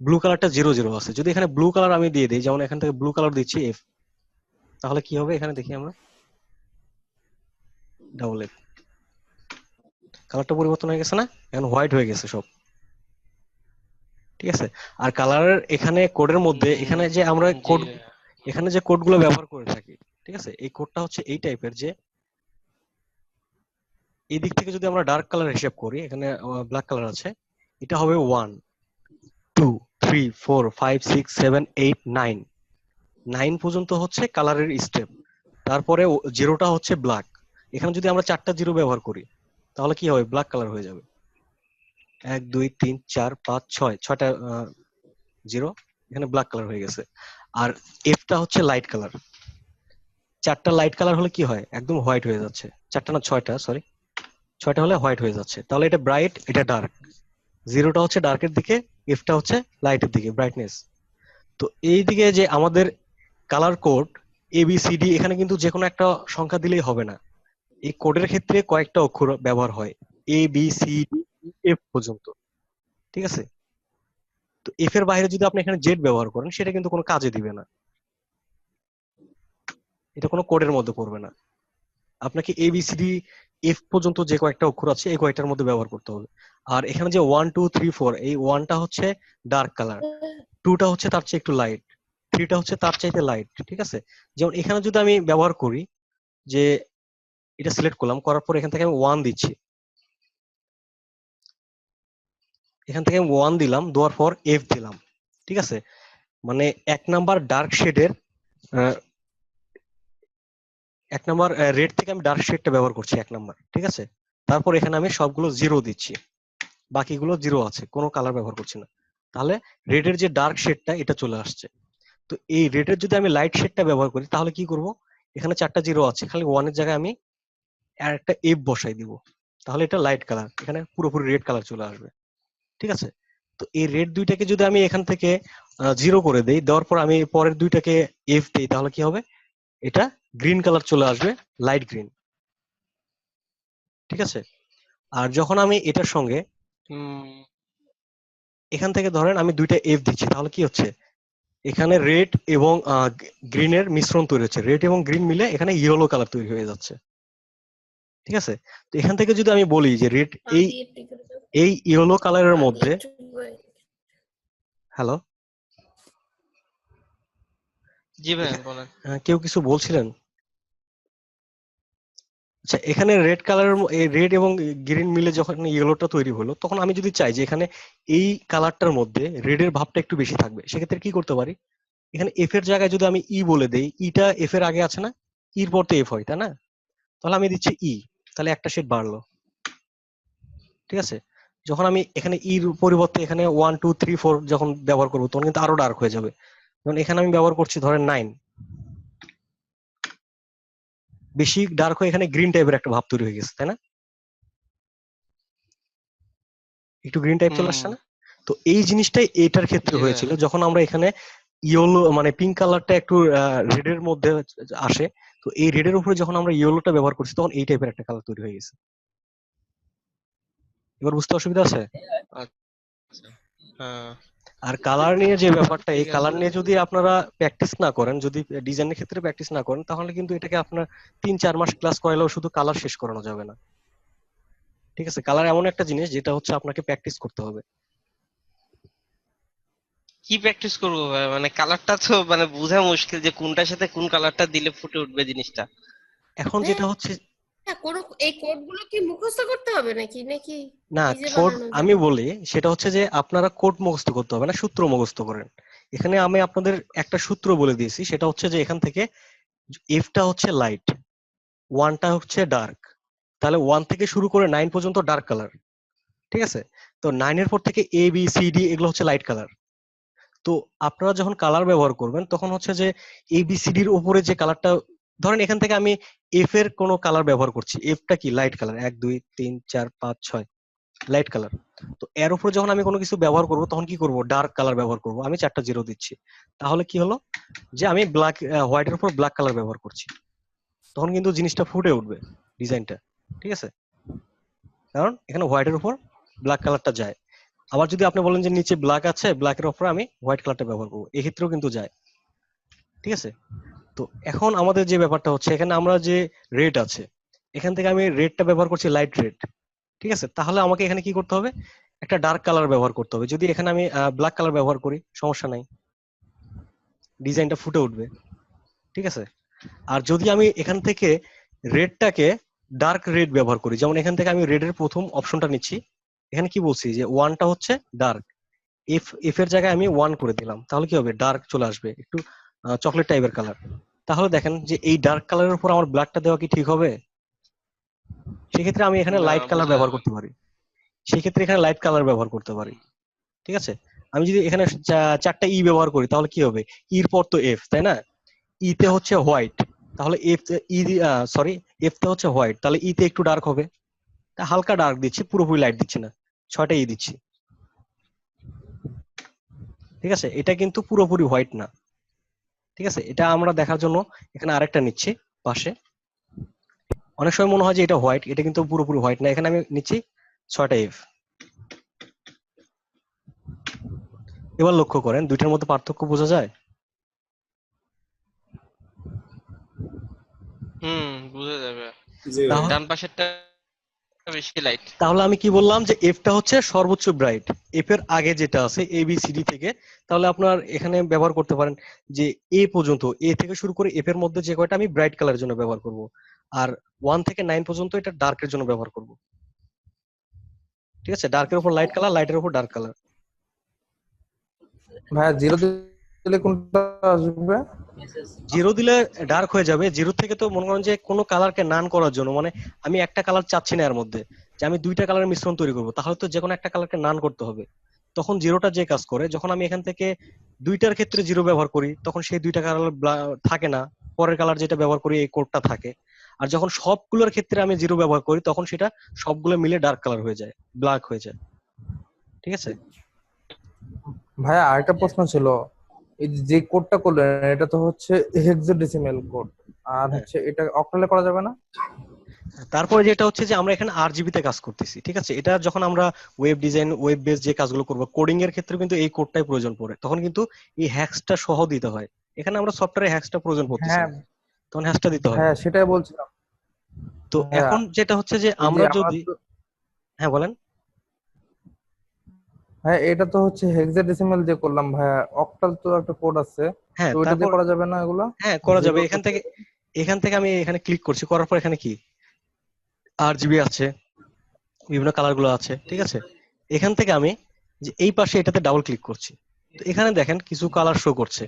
ব্লু কালারটা 0-0 আছে। যদি এখানে ব্লু কালার আমি দিয়ে দিই, যেমন এখান থেকে ব্লু কালার দিচ্ছি এফ, তাহলে কি হবে এখানে দেখি আমরা, ডাবল এফ, কালারটা পরিবর্তন হয়ে গেছে না? এখন হোয়াইট হয়ে গেছে সব, ঠিক আছে? আর কালারের এখানে কোডের মধ্যে এখানে যে আমরা জি কোড, ভাইয়া। এখানে যে কোডগুলো ব্যবহার করে থাকি, ঠিক আছে? এই কোডটা হচ্ছে এই টাইপের যে এই দিক থেকে যদি আমরা ডার্ক কালার হিসাব করি, এখানে ব্ল্যাক কালার আছে, এটা হবে 1 2 3 4 5 6 7 8 9, 9 পর্যন্ত হচ্ছে কালারের স্টেপ। তারপরে 0টা হচ্ছে ব্ল্যাক। এখানে যদি আমরা 4টা 0 ব্যবহার করি তাহলে কি হবে, ব্ল্যাক কালার হয়ে যাবে। 1 2 3 4 5 6, 6টা 0 এখানে ব্ল্যাক কালার হয়ে গেছে। আর এফটা হচ্ছে লাইট কালার, 4টা লাইট কালার হলে কি হয়, একদম হোয়াইট হয়ে যাচ্ছে। 4টা না 6টা, সরি, 6টা হলে হোয়াইট হয়ে যাচ্ছে। তাহলে এটা ব্রাইট, এটা ডার্ক। 0টা হচ্ছে ডার্কের দিকে, এফটা হচ্ছে লাইটের দিকে, ব্রাইটনেস। তো এই দিকে যে আমাদের কালার কোড ABCD, এখানে কিন্তু যে কোনো একটা সংখ্যা দিলেই হবে না। এই কোডের ক্ষেত্রে কয়েকটা অক্ষর ব্যবহার হয়, ABCDEF পর্যন্ত, ঠিক আছে? তো এফ এর বাইরে যদি আপনি এখানে জেড ব্যবহার করেন সেটা কিন্তু কোনো কাজে দিবে না, এটা কোনো কোডের মধ্যে পড়বে না। আপনাকে ABCDF পর্যন্ত যে কয়েকটা অক্ষর আছে এই কয়েকটার মধ্যে ব্যবহার করতে হবে। আর এখানে যে 1 2 3 4, এই 1টা হচ্ছে ডার্ক কালার, 2টা হচ্ছে তার চেয়ে একটু লাইট, 3টা হচ্ছে তার চাইতে লাইট, ঠিক আছে? যেমন এখানে যদি আমি ব্যবহার করি যে এটা সিলেক্ট করলাম, করার পর এখান থেকে আমি 1 দিচ্ছি, এখান থেকে 1 দিলাম, দেওয়ার পর এফ দিলাম, ঠিক আছে? মানে 1 নাম্বার ডার্ক শেডের 1 নাম্বার রেড থেকে আমি ডার্ক শেডটা ব্যবহার করছি 1 নাম্বার, ঠিক আছে? তারপর এখানে আমি সবগুলো 0 দিচ্ছি, বাকিগুলো 0 আছে, কোনো কালার ব্যবহার করছি না। তাহলে রেডের যে ডার্ক শেডটা এটা চলে আসছে। তো এই রেডের যদি আমি লাইট শেডটা ব্যবহার করি তাহলে কি করব, এখানে 4টা জিরো আছে, খালি 1 এর জায়গায় আমি আর একটা এফ বসাই দিব, তাহলে এটা লাইট কালার, এখানে পুরোপুরি রেড কালার চলে আসবে। ঠিক আছে, তো এই রেড দুইটাকে যদি আমি এখান থেকে জিরো করে দেই, দেওয়ার পর আমি পরের দুইটাকে এফ দেই, তাহলে কি হবে, এটা গ্রিন কালার চলে আসবে, লাইট গ্রিন। ঠিক আছে, আর যখন আমি এটার সঙ্গে এখান থেকে ধরেন আমি দুইটা এফ দিচ্ছি, তাহলে কি হচ্ছে, এখানে রেড এবং গ্রিনের মিশ্রণ তৈরি হচ্ছে, রেড এবং গ্রিন মিলে এখানে ইয়েলো কালার তৈরি হয়ে যাচ্ছে। ঠিক আছে, তো এখান থেকে যদি আমি বলি যে রেড এই এই ইয়েলো কালারের মধ্যে, হ্যালো জি ভাই বলেন। কেউ কিছু বলছিলেন? আচ্ছা, এখানে রেড কালারের রেড এবং গ্রিন মিলে যখন ইয়েলোটা তৈরি হলো, তখন আমি যদি চাই যে এখানে এই কালারটার মধ্যে রেডের ভাবটা একটু বেশি থাকবে, সেক্ষেত্রে কি করতে পারি, এখানে এফ এর জায়গায় যদি আমি ই বলে দেই, ইটা এফ এর আগে আছে না, ইর পর তো এফ হয় তাই না, তাহলে আমি দিচ্ছি ই, তাহলে একটা শেড বাড়লো। ঠিক আছে, যখন আমি এখানে ইর পরিবর্তে এখানে 1 2 3 4 যখন ব্যবহার করবো, তখন কিন্তু আরো ডার্ক হয়ে যাবে। যেমন এখানে আমি ব্যবহার করছি ধরেন 9, বেশি ডার্ক হয়ে এখানে গ্রিন টাইপের একটা ভাব তৈরি হয়ে গেছে তাই না, একটু গ্রিন টাইপ চলে আসছে না। তো এই জিনিসটাই এটার ক্ষেত্রে হয়েছিল, যখন আমরা এখানে ইয়েলো মানে পিঙ্ক কালারটা একটু রেডের মধ্যে আসে, তো এই রেডের উপরে যখন আমরা ইয়েলোটা ব্যবহার করছি, তখন এই টাইপের একটা কালার তৈরি হয়ে গেছে। এবার বুঝতে অসুবিধা আছে? আর কালার নিয়ে যে ব্যাপারটা, এই কালার নিয়ে যদি আপনারা প্র্যাকটিস না করেন, যদি ডিজাইনের ক্ষেত্রে প্র্যাকটিস না করেন, তাহলে কিন্তু এটাকে আপনার 3-4 মাস ক্লাস করাইলেও শুধু কালার শেষ করানো যাবে না। ঠিক আছে, কালার এমন একটা জিনিস যেটা হচ্ছে আপনাকে প্র্যাকটিস করতে হবে। কি প্র্যাকটিস করবো ভাই, মানে কালারটা তো মানে বোঝা মুশকিল যে কোনটার সাথে কোন কালারটা দিলে ফুটে উঠবে জিনিসটা। এখন যেটা হচ্ছে, হ্যাঁ, এই কোডগুলো কি মুখস্থ করতে হবে নাকি নাকি না নিজে কোড বানানো আমি যাবে? বলি সেটা হচ্ছে যে আপনারা কোড মুখস্থ করতে হবে না, সূত্র মুখস্থ করেন। এখানে আমি আপনাদের একটা সূত্র বলে দিয়েছি, সেটা হচ্ছে যে এখান থেকে এফটা হচ্ছে লাইট, ওয়ানটা হচ্ছে ডার্ক, তাহলে 1 থেকে শুরু করে 9 পর্যন্ত ডার্ক কালার। ঠিক আছে, তো 9 এর পর থেকে এ বি সি ডি এগুলো হচ্ছে লাইট কালার। তো আপনারা যখন কালার ব্যবহার করবেন, তখন হচ্ছে যে এ বি সি ডির উপরে যে কালারটা, ধরেন এখান থেকে আমি এফ এর কোনো কালার ব্যবহার করছি, এফটা কি লাইট কালার, 1 2 3 4 5 6 লাইট কালার। তো এর উপরে যখন আমি কোনো কিছু ব্যবহার করব, তখন কি করব, ডার্ক কালার ব্যবহার করব, আমি 4টা জিরো দিচ্ছি, তাহলে কি হলো যে আমি ব্ল্যাক হোয়াইটের উপর ব্ল্যাক কালার ব্যবহার করছি, তখন কিন্তু জিনিসটা ফুটে উঠবে ডিজাইনটা। ঠিক আছে, কারণ এখানে হোয়াইটের উপর ব্ল্যাক কালারটা যায়। আবার যদি আপনি বলেন যে নিচে ব্ল্যাক আছে, ব্ল্যাকের উপর আমি হোয়াইট কালারটা ব্যবহার করবো, এক্ষেত্রেও কিন্তু যায়। ঠিক আছে, তো এখন আমাদের যে ব্যাপারটা হচ্ছে, এখানে আমরা যে রেড আছে, এখান থেকে আমি রেডটা ব্যবহার করছি লাইট রেড। ঠিক আছে, তাহলে আমাকে এখানে কি করতে হবে, একটা ডার্ক কালার ব্যবহার করতে হবে। যদি এখানে আমি ব্ল্যাক কালার ব্যবহার করি, সমস্যা নাই, ডিজাইনটা ফুটে উঠবে। ঠিক আছে, আর যদি আমি এখান থেকে রেডটাকে ডার্ক রেড ব্যবহার করি, যেমন এখান থেকে আমি রেডের প্রথম অপশনটা নিচ্ছি, এখানে কি বলছি যে ওয়ানটা হচ্ছে ডার্ক, এফ এফ এর জায়গায় আমি 1 করে দিলাম, তাহলে কি হবে, ডার্ক চলে আসবে, একটু চকলেট টাইপের কালার। তাহলে দেখেন যে এই ডার্ক কালারের উপর আমার ব্ল্যাকটা দেওয়া কি ঠিক হবে? সেক্ষেত্রে আমি এখানে না, লাইট কালার বোঝা ব্যবহার যাবে। করতে পারি, সেক্ষেত্রে এখানে লাইট কালার ব্যবহার করতে পারি। ঠিক আছে, আমি যদি এখানে 4টা ই ব্যবহার করি, তাহলে কি হবে, ইর পর তো এফ তাই না, ইতে হচ্ছে হোয়াইট, তাহলে এফ ই সরি এফ তে হচ্ছে হোয়াইট, তাহলে ইতে একটু ডার্ক হবে, তা হালকা ডার্ক দিচ্ছি, পুরোপুরি লাইট দিচ্ছি না, 6টা ই দিচ্ছি। ঠিক আছে, এটা কিন্তু পুরোপুরি হোয়াইট না। ঠিক আছে, এটা আমরা দেখার জন্য এখানে আরেকটা নিচ্ছি পাশে, অনেক সময় মনে হয় যে এটা হোয়াইট, এটা কিন্তু পুরোপুরি হোয়াইট না, এখানে আমি নিচ্ছি 6টা এফ। এবার লক্ষ্য করেন দুইটার মধ্যে পার্থক্য বোঝা যায়। বোঝা যাবে। জি ভাই। তাহলে ডান পাশেরটা বেশি লাইট। তাহলে আমি কি বললাম যে এফটা হচ্ছে সর্বোচ্চ ব্রাইট, এফ এর আগে যেটা আছে এ বি সি ডি থেকে, তাহলে আপনার এখানে ব্যবহার করতে পারেন যে এ পর্যন্ত, এ থেকে শুরু করে এফ এর মধ্যে যে কয়টা আমি ব্রাইট কালারের জন্য ব্যবহার করব, আর 1 থেকে 9 পর্যন্ত এটা ডার্কের জন্য ব্যবহার করব। ঠিক আছে, ডার্কের উপর লাইট কালার, লাইটের উপর ডার্ক কালার। ভাইয়া জিরো দিলে কোনটা আসবে? জিরো দিলে ডার্ক হয়ে যাবে। জিরো থেকে তো মনে করেন যে কোনো কালারকে নান করার জন্য, মানে আমি একটা কালার চাচ্ছি না এর মধ্যে, যে আমি দুইটা কালারের মিশ্রণ তৈরি করবো, তাহলে তো যে কোনো একটা কালারকে নান করতে হবে। তখন জিরোটা যে কাজ করে, যখন আমি এখান থেকে দুইটার ক্ষেত্রে জিরো ব্যবহার করি তখন সেই দুইটা কালার থাকে না, পরের কালার যেটা ব্যবহার করি এই কোডটা থাকে। আর যখন সবগুলোর ক্ষেত্রে আমি জিরো ব্যবহার করি তখন সেটা সবগুলো মিলে ডার্ক কালার হয়ে যায়, ব্ল্যাক হয়ে যায়। ঠিক আছে? ভাইয়া আরেকটা প্রশ্ন ছিল, এই যে কোডটা করলেন এটা তো হচ্ছে হেক্সাডেসিমাল কোড, আর হ্যাঁ। হচ্ছে এটা অক্টালে করা যাবে না? তারপরে যেটা হচ্ছে যে আমরা এখানে আরজিবি তে কাজ করতেছি। ঠিক আছে? এটা যখন আমরা ওয়েব ডিজাইন, ওয়েব বেস যে কাজগুলো করব, কোডিং এর ক্ষেত্রে কিন্তু এই কোডটাই প্রয়োজন পড়ে, তখন কিন্তু এই হ্যাশটা সহ দিতে হয়। এখানে আমরা সফটওয়্যারে হ্যাশটা প্রয়োজন পড়তেছে হ্যাঁ না, তখন হ্যাশটা দিতে হয়। ভাইয়া সেটাই বলছিলাম। তো ভাইয়া এখন যেটা হচ্ছে যে এই যে আমরা আমরা যদি, তো, হ্যাঁ বলেন। ভাইয়া এটা তো হচ্ছে হেক্সাডেসিমাল যে করলাম ভাইয়া, অক্টাল তো একটা কোড আছে, হ্যাঁ তো ওইটা তারপর, দিয়ে করা যাবে না এগুলা? হ্যাঁ করা যাবে। জিরো এখান থেকে আমি এখানে ক্লিক করছি, করার পর এখানে কি আরজিবি আছে, বিভিন্ন কালার গুলো আছে। ঠিক আছে? এখান থেকে আমি যে এই পাশে এটাতে ডাবল ক্লিক করছি, তো এখানে দেখেন কিছু কালার শো করছে।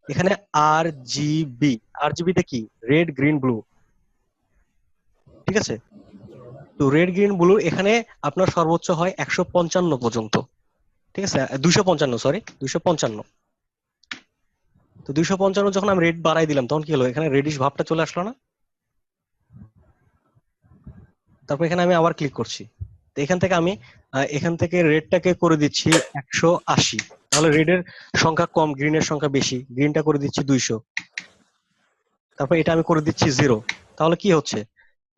এখানে আরজিবি, আরজিবি তে কি রেড গ্রিন ব্লু। ঠিক আছে? তো রেড গ্রিন ব্লু এখানে আপনার সর্বোচ্চ হয় 155 পর্যন্ত। ঠিক আছে? 255, সরি 255। তো 255 যখন আমি রেড বাড়াই দিলাম তখন কি হলো, এখানে রেডিশ ভাবটা চলে আসলো না? তারপর এখানে আমি আবার ক্লিক করছি, তো এখান থেকে আমি এখান থেকে রেডটাকে করে দিচ্ছি 180। তাহলে রেডের সংখ্যা কম, গ্রিনের সংখ্যা বেশি, গ্রিনটা করে দিচ্ছি 200। তারপর এটা আমি করে দিচ্ছি 0। তাহলে কি হচ্ছে,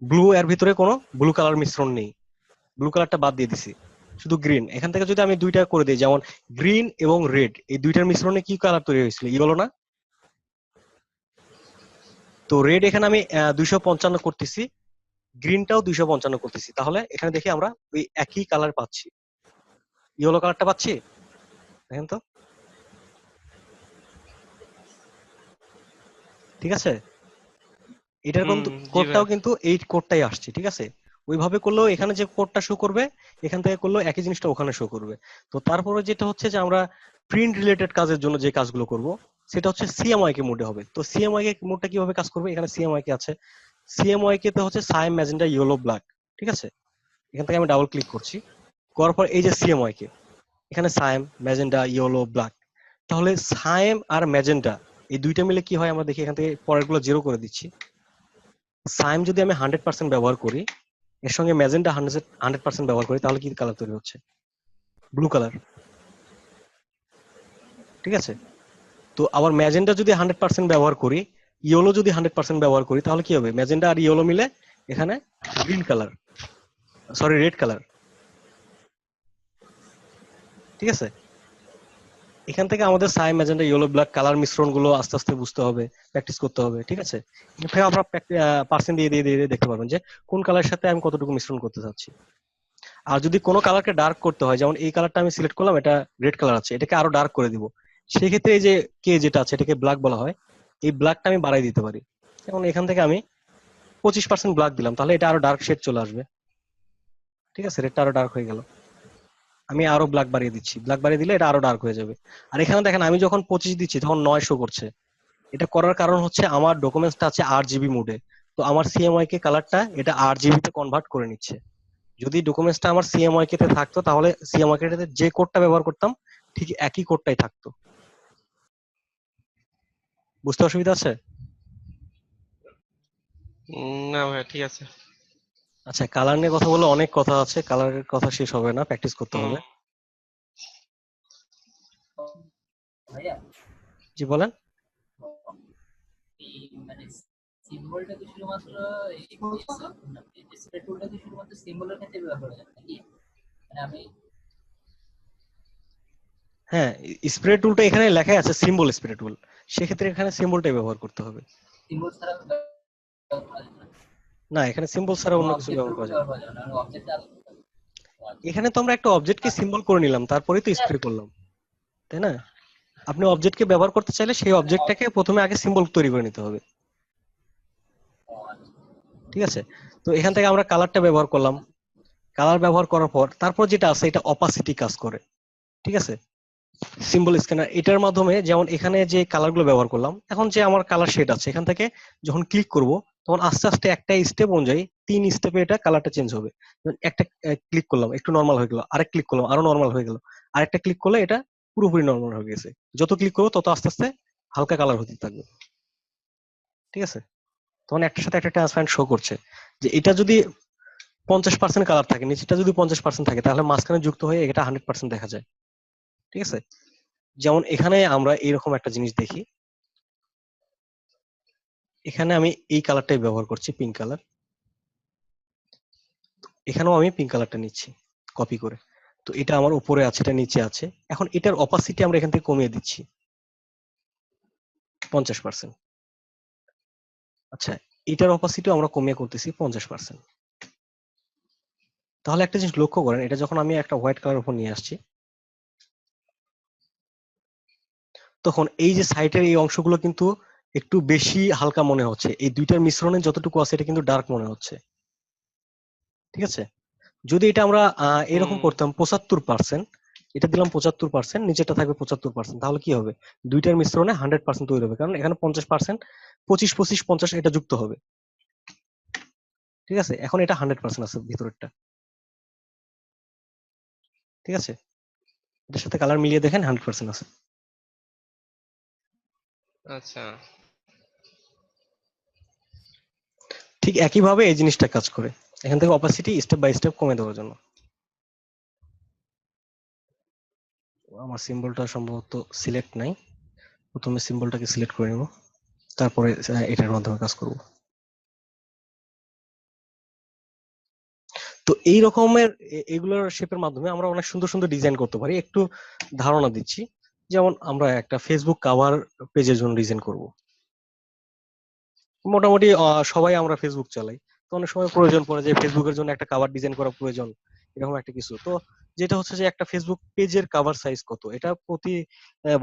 ব্লু এর ভিতরে কোনো ব্লু কালার মিশ্রণ নেই, ব্লু কালারটা বাদ দিয়ে দিছি, শুধু গ্রিন। এখান থেকে যদি আমি দুইটা করে দিই, যেমন গ্রিন এবং রেড, এই দুইটার মিশ্রণে কি কালার তৈরি হয়েছিল, ইয়েলো না? তো রেড এখানে আমি 255 করতেছি, গ্রিনটাও 255 করতেছি, তাহলে এখানে দেখি আমরা ওই একই কালার পাচ্ছি, ইয়েলো কালারটা পাচ্ছি। দেখেন তো, ঠিক আছে? এটার কিন্তু জি ভাই। কোডটাও কিন্তু এই কোডটাই আসছে। ঠিক আছে? ওইভাবে করলেও এখানে যে কোডটা শো করবে, এখান থেকে করলেও একই জিনিসটা ওখানে শো করবে। তো তারপরে যেটা হচ্ছে যে আমরা প্রিন্ট রিলেটেড কাজের জন্য যে কাজগুলো করব সেটা হচ্ছে সিএমওয়াই কে মোডে হবে। তো সিএমওয়াই কে মোডটা কিভাবে কাজ করবে, এখানে সিএমওয়াই কে আছে, সিএমওয়াই কে তো হচ্ছে সাইম ম্যাজেন্টা ইয়েলো ব্ল্যাক। ঠিক আছে? এখান থেকে আমি ডাবল ক্লিক করছি, করার পর এই যে সিএমওয়াই কে, এখানে সাইম ম্যাজেন্টা ইয়েলো ব্ল্যাক। তাহলে সাইম আর ম্যাজেন্টা এই দুইটা মিলে কি হয় আমরা দেখি, এখান থেকে পরেরগুলো জিরো করে দিচ্ছি। সাইম যদি আমি 100% ব্যবহার করি, এর সঙ্গে ম্যাজেন্টা 100% ব্যবহার করি, তাহলে কি কালার তৈরি হচ্ছে, ব্লু কালার। ঠিক আছে? তো আবার ম্যাজেন্টা যদি 100% ব্যবহার করি, ইয়েলো যদি 100% ব্যবহার করি, তাহলে কি হবে, ম্যাজেন্টা আর ইয়েলো মিলে এখানে green colour, sorry red colour. ঠিক আছে? এখান থেকে আমাদের Saim magenta yellow black colour মিশ্রণ গুলো আস্তে আস্তে বুঝতে হবে, প্র্যাকটিস করতে হবে। ঠিক আছে? এখানে আপনারা পার্সেন্ট দিয়ে দিয়ে দিয়ে দেখতে পারবেন যে কোন কালারের সাথে আমি কতটুকু মিশ্রণ করতে চাচ্ছি। আর যদি কোনো কালারকে ডার্ক করতে হয়, যেমন এই কালারটা আমি সিলেক্ট করলাম, এটা রেড কালার আছে, এটাকে আরো ডার্ক করে দিব, সেই ক্ষেত্রে এই যে কে যেটা আছে এটাকে ব্ল্যাক বলা হয়, এই ব্ল্যাকটা আমি বাড়াই দিতে পারি। যেমন এখান থেকে আমি 25% ব্ল্যাক দিলাম, তাহলে এটা আরো ডার্ক শেড চলে আসবে। ঠিক আছে? রেডটা আরো ডার্ক হয়ে গেল। আমি আরো ব্ল্যাক বাড়িয়ে দিচ্ছি, ব্ল্যাক বাড়িয়ে দিলে এটা আরো ডার্ক হয়ে যাবে। আর এখানে দেখেন আমি যখন 25 দিচ্ছি তখন 9 শো করছে। এটা করার কারণ হচ্ছে আমার ডকুমেন্টসটা আছে আরজিবি মোডে, তো আমার সিএমওয়াই কে কালারটা এটা আরজিবি তে কনভার্ট করে নিচ্ছে। যদি ডকুমেন্টসটা আমার সিএমওয়াই তে থাকতো তাহলে সিএমওয়াই তে যে কোডটা ব্যবহার করতাম ঠিক একই কোডটাই থাকতো। বুঝতে অসুবিধা আছে? না ভাই ঠিক আছে। আচ্ছা, কালার নিয়ে কথা বলে অনেক কথা আছে, কালারের কথা শেষ হবে না, প্র্যাকটিস করতে হুম। হবে। জি বলেন। মানে সিম্বলটা কি শুধুমাত্র ডিসপ্লে টুলটা কি শুধুমাত্র সিম্বলের ক্ষেত্রে ব্যবহার করা যায় নাকি? মানে আমি হ্যাঁ, স্প্রে টুলটা এখানে লেখাই আছে সিম্বল স্প্রে টুল, সেক্ষেত্রে এখানে সিম্বলটাই ব্যবহার করতে হবে। সিম্বল ছাড়া ব্যবহার করা যায় না, না, এখানে সিম্বল ছাড়া কোনো অন্য কিছু অবজেক্ট ব্যবহার করা যায় না। ব্যবহার করা যায় না, অবজেক্ট এখানে তো আমরা একটা অবজেক্টকে সিম্বল করে নিলাম, তারপরেই তো স্প্রে করলাম, তাই না? আপনি অবজেক্টকে ব্যবহার করতে চাইলে সেই অবজেক্টটাকে প্রথমে আগে সিম্বল তৈরি করে নিতে হবে। ঠিক আছে? তো এখান থেকে আমরা কালারটা ব্যবহার করলাম, কালার ব্যবহার করার পর তারপর যেটা আছে এটা অপাসিটি কাজ করে। ঠিক আছে? সিম্বল স্ক্যানার এটার মাধ্যমে যেমন এখানে যে কালার গুলো ব্যবহার করলাম, এখন যে আমার কালার শেড আছে এখান থেকে যখন ক্লিক করব তখন আস্তে আস্তে একটা স্টেপ অনুযায়ী 3 স্টেপে এটা কালারটা চেঞ্জ হবে। যেমন একটা ক্লিক করলাম একটু নর্মাল হয়ে গেল, আরেক ক্লিক করলাম আরো নর্মাল হয়ে গেল, আরেকটা ক্লিক করলে এটা পুরোপুরি নর্মাল হয়ে গেছে। যত ক্লিক করবো তত আস্তে আস্তে হালকা কালার হতে থাকবে। ঠিক আছে, তখন একটার সাথে একটা ট্রান্সপারেন্ট শো করছে যে এটা যদি 50% কালার থাকে, নিচেটা যদি 50% থাকে, তাহলে মাঝখানে যুক্ত হয়ে এটা 100% দেখা যায়। ঠিক আছে, যেমন এখানে আমরা এরকম একটা জিনিস দেখি, এখানে আমি এই কালারটাই ব্যবহার করছি, পিঙ্ক কালার। এখানেও আমি পিঙ্ক কালারটা নিচ্ছি কপি করে। তো এটা আমার উপরে আছে, এটা নিচে আছে। এখন এটার অপাসিটি আমরা এখান থেকে কমিয়ে দিচ্ছি 50%। আচ্ছা, এটার অপাসিটিও আমরা কমিয়ে করতেছি 50%। তাহলে একটা জিনিস লক্ষ্য করেন, এটা যখন আমি একটা হোয়াইট কালার উপর নিয়ে আসছি, তখন এই যে সাইটের এই অংশগুলো কিন্তু একটু বেশি হালকা মনে হচ্ছে। এই দুইটার মিশ্রণে যতটুকু আছে এটা কিন্তু ডার্ক মনে হচ্ছে। ঠিক আছে, যদি এটা আমরা এরকম হুম। করতাম 75%, এটা দিলাম 75%, নিচেটা থাকবে 75%, তাহলে কি হবে? দুইটার মিশ্রণে 100% তৈরি হবে, কারণ এখানে 50%, 25, 25, 50 এটা যুক্ত হবে। ঠিক আছে, এখন এটা 100% আছে ভিতরেরটা। ঠিক আছে, এটার সাথে কালার মিলিয়ে দেখেন 100% আছে। আচ্ছা, ঠিক একইভাবে এই জিনিসটা কাজ করে, এখান থেকে অপাসিটি স্টেপ বাই স্টেপ কমে দেওয়ার জন্য। আমার সিম্বলটা সম্ভবত সিলেক্ট নাই, প্রথমে সিম্বলটাকে সিলেক্ট করে নেব, তারপরে এটার মাধ্যমে কাজ করব। তো এই রকমের এগুলোর শেপের মাধ্যমে আমরা অনেক সুন্দর সুন্দর ডিজাইন করতে পারি। একটু ধারণা দিচ্ছি, যেমন আমরা একটা ফেসবুক কাভার পেজের জন্য ডিজাইন করব। মোটামুটি সবাই আমরা ফেসবুক চালাই, তো অনেক সময় প্রয়োজন পড়ে যে ফেসবুকের জন্য একটা কাভার ডিজাইন করা প্রয়োজন, এরকম একটা কিছু। তো যেটা হচ্ছে যে একটা ফেসবুক পেজের কাভার সাইজ কত, এটা প্রতি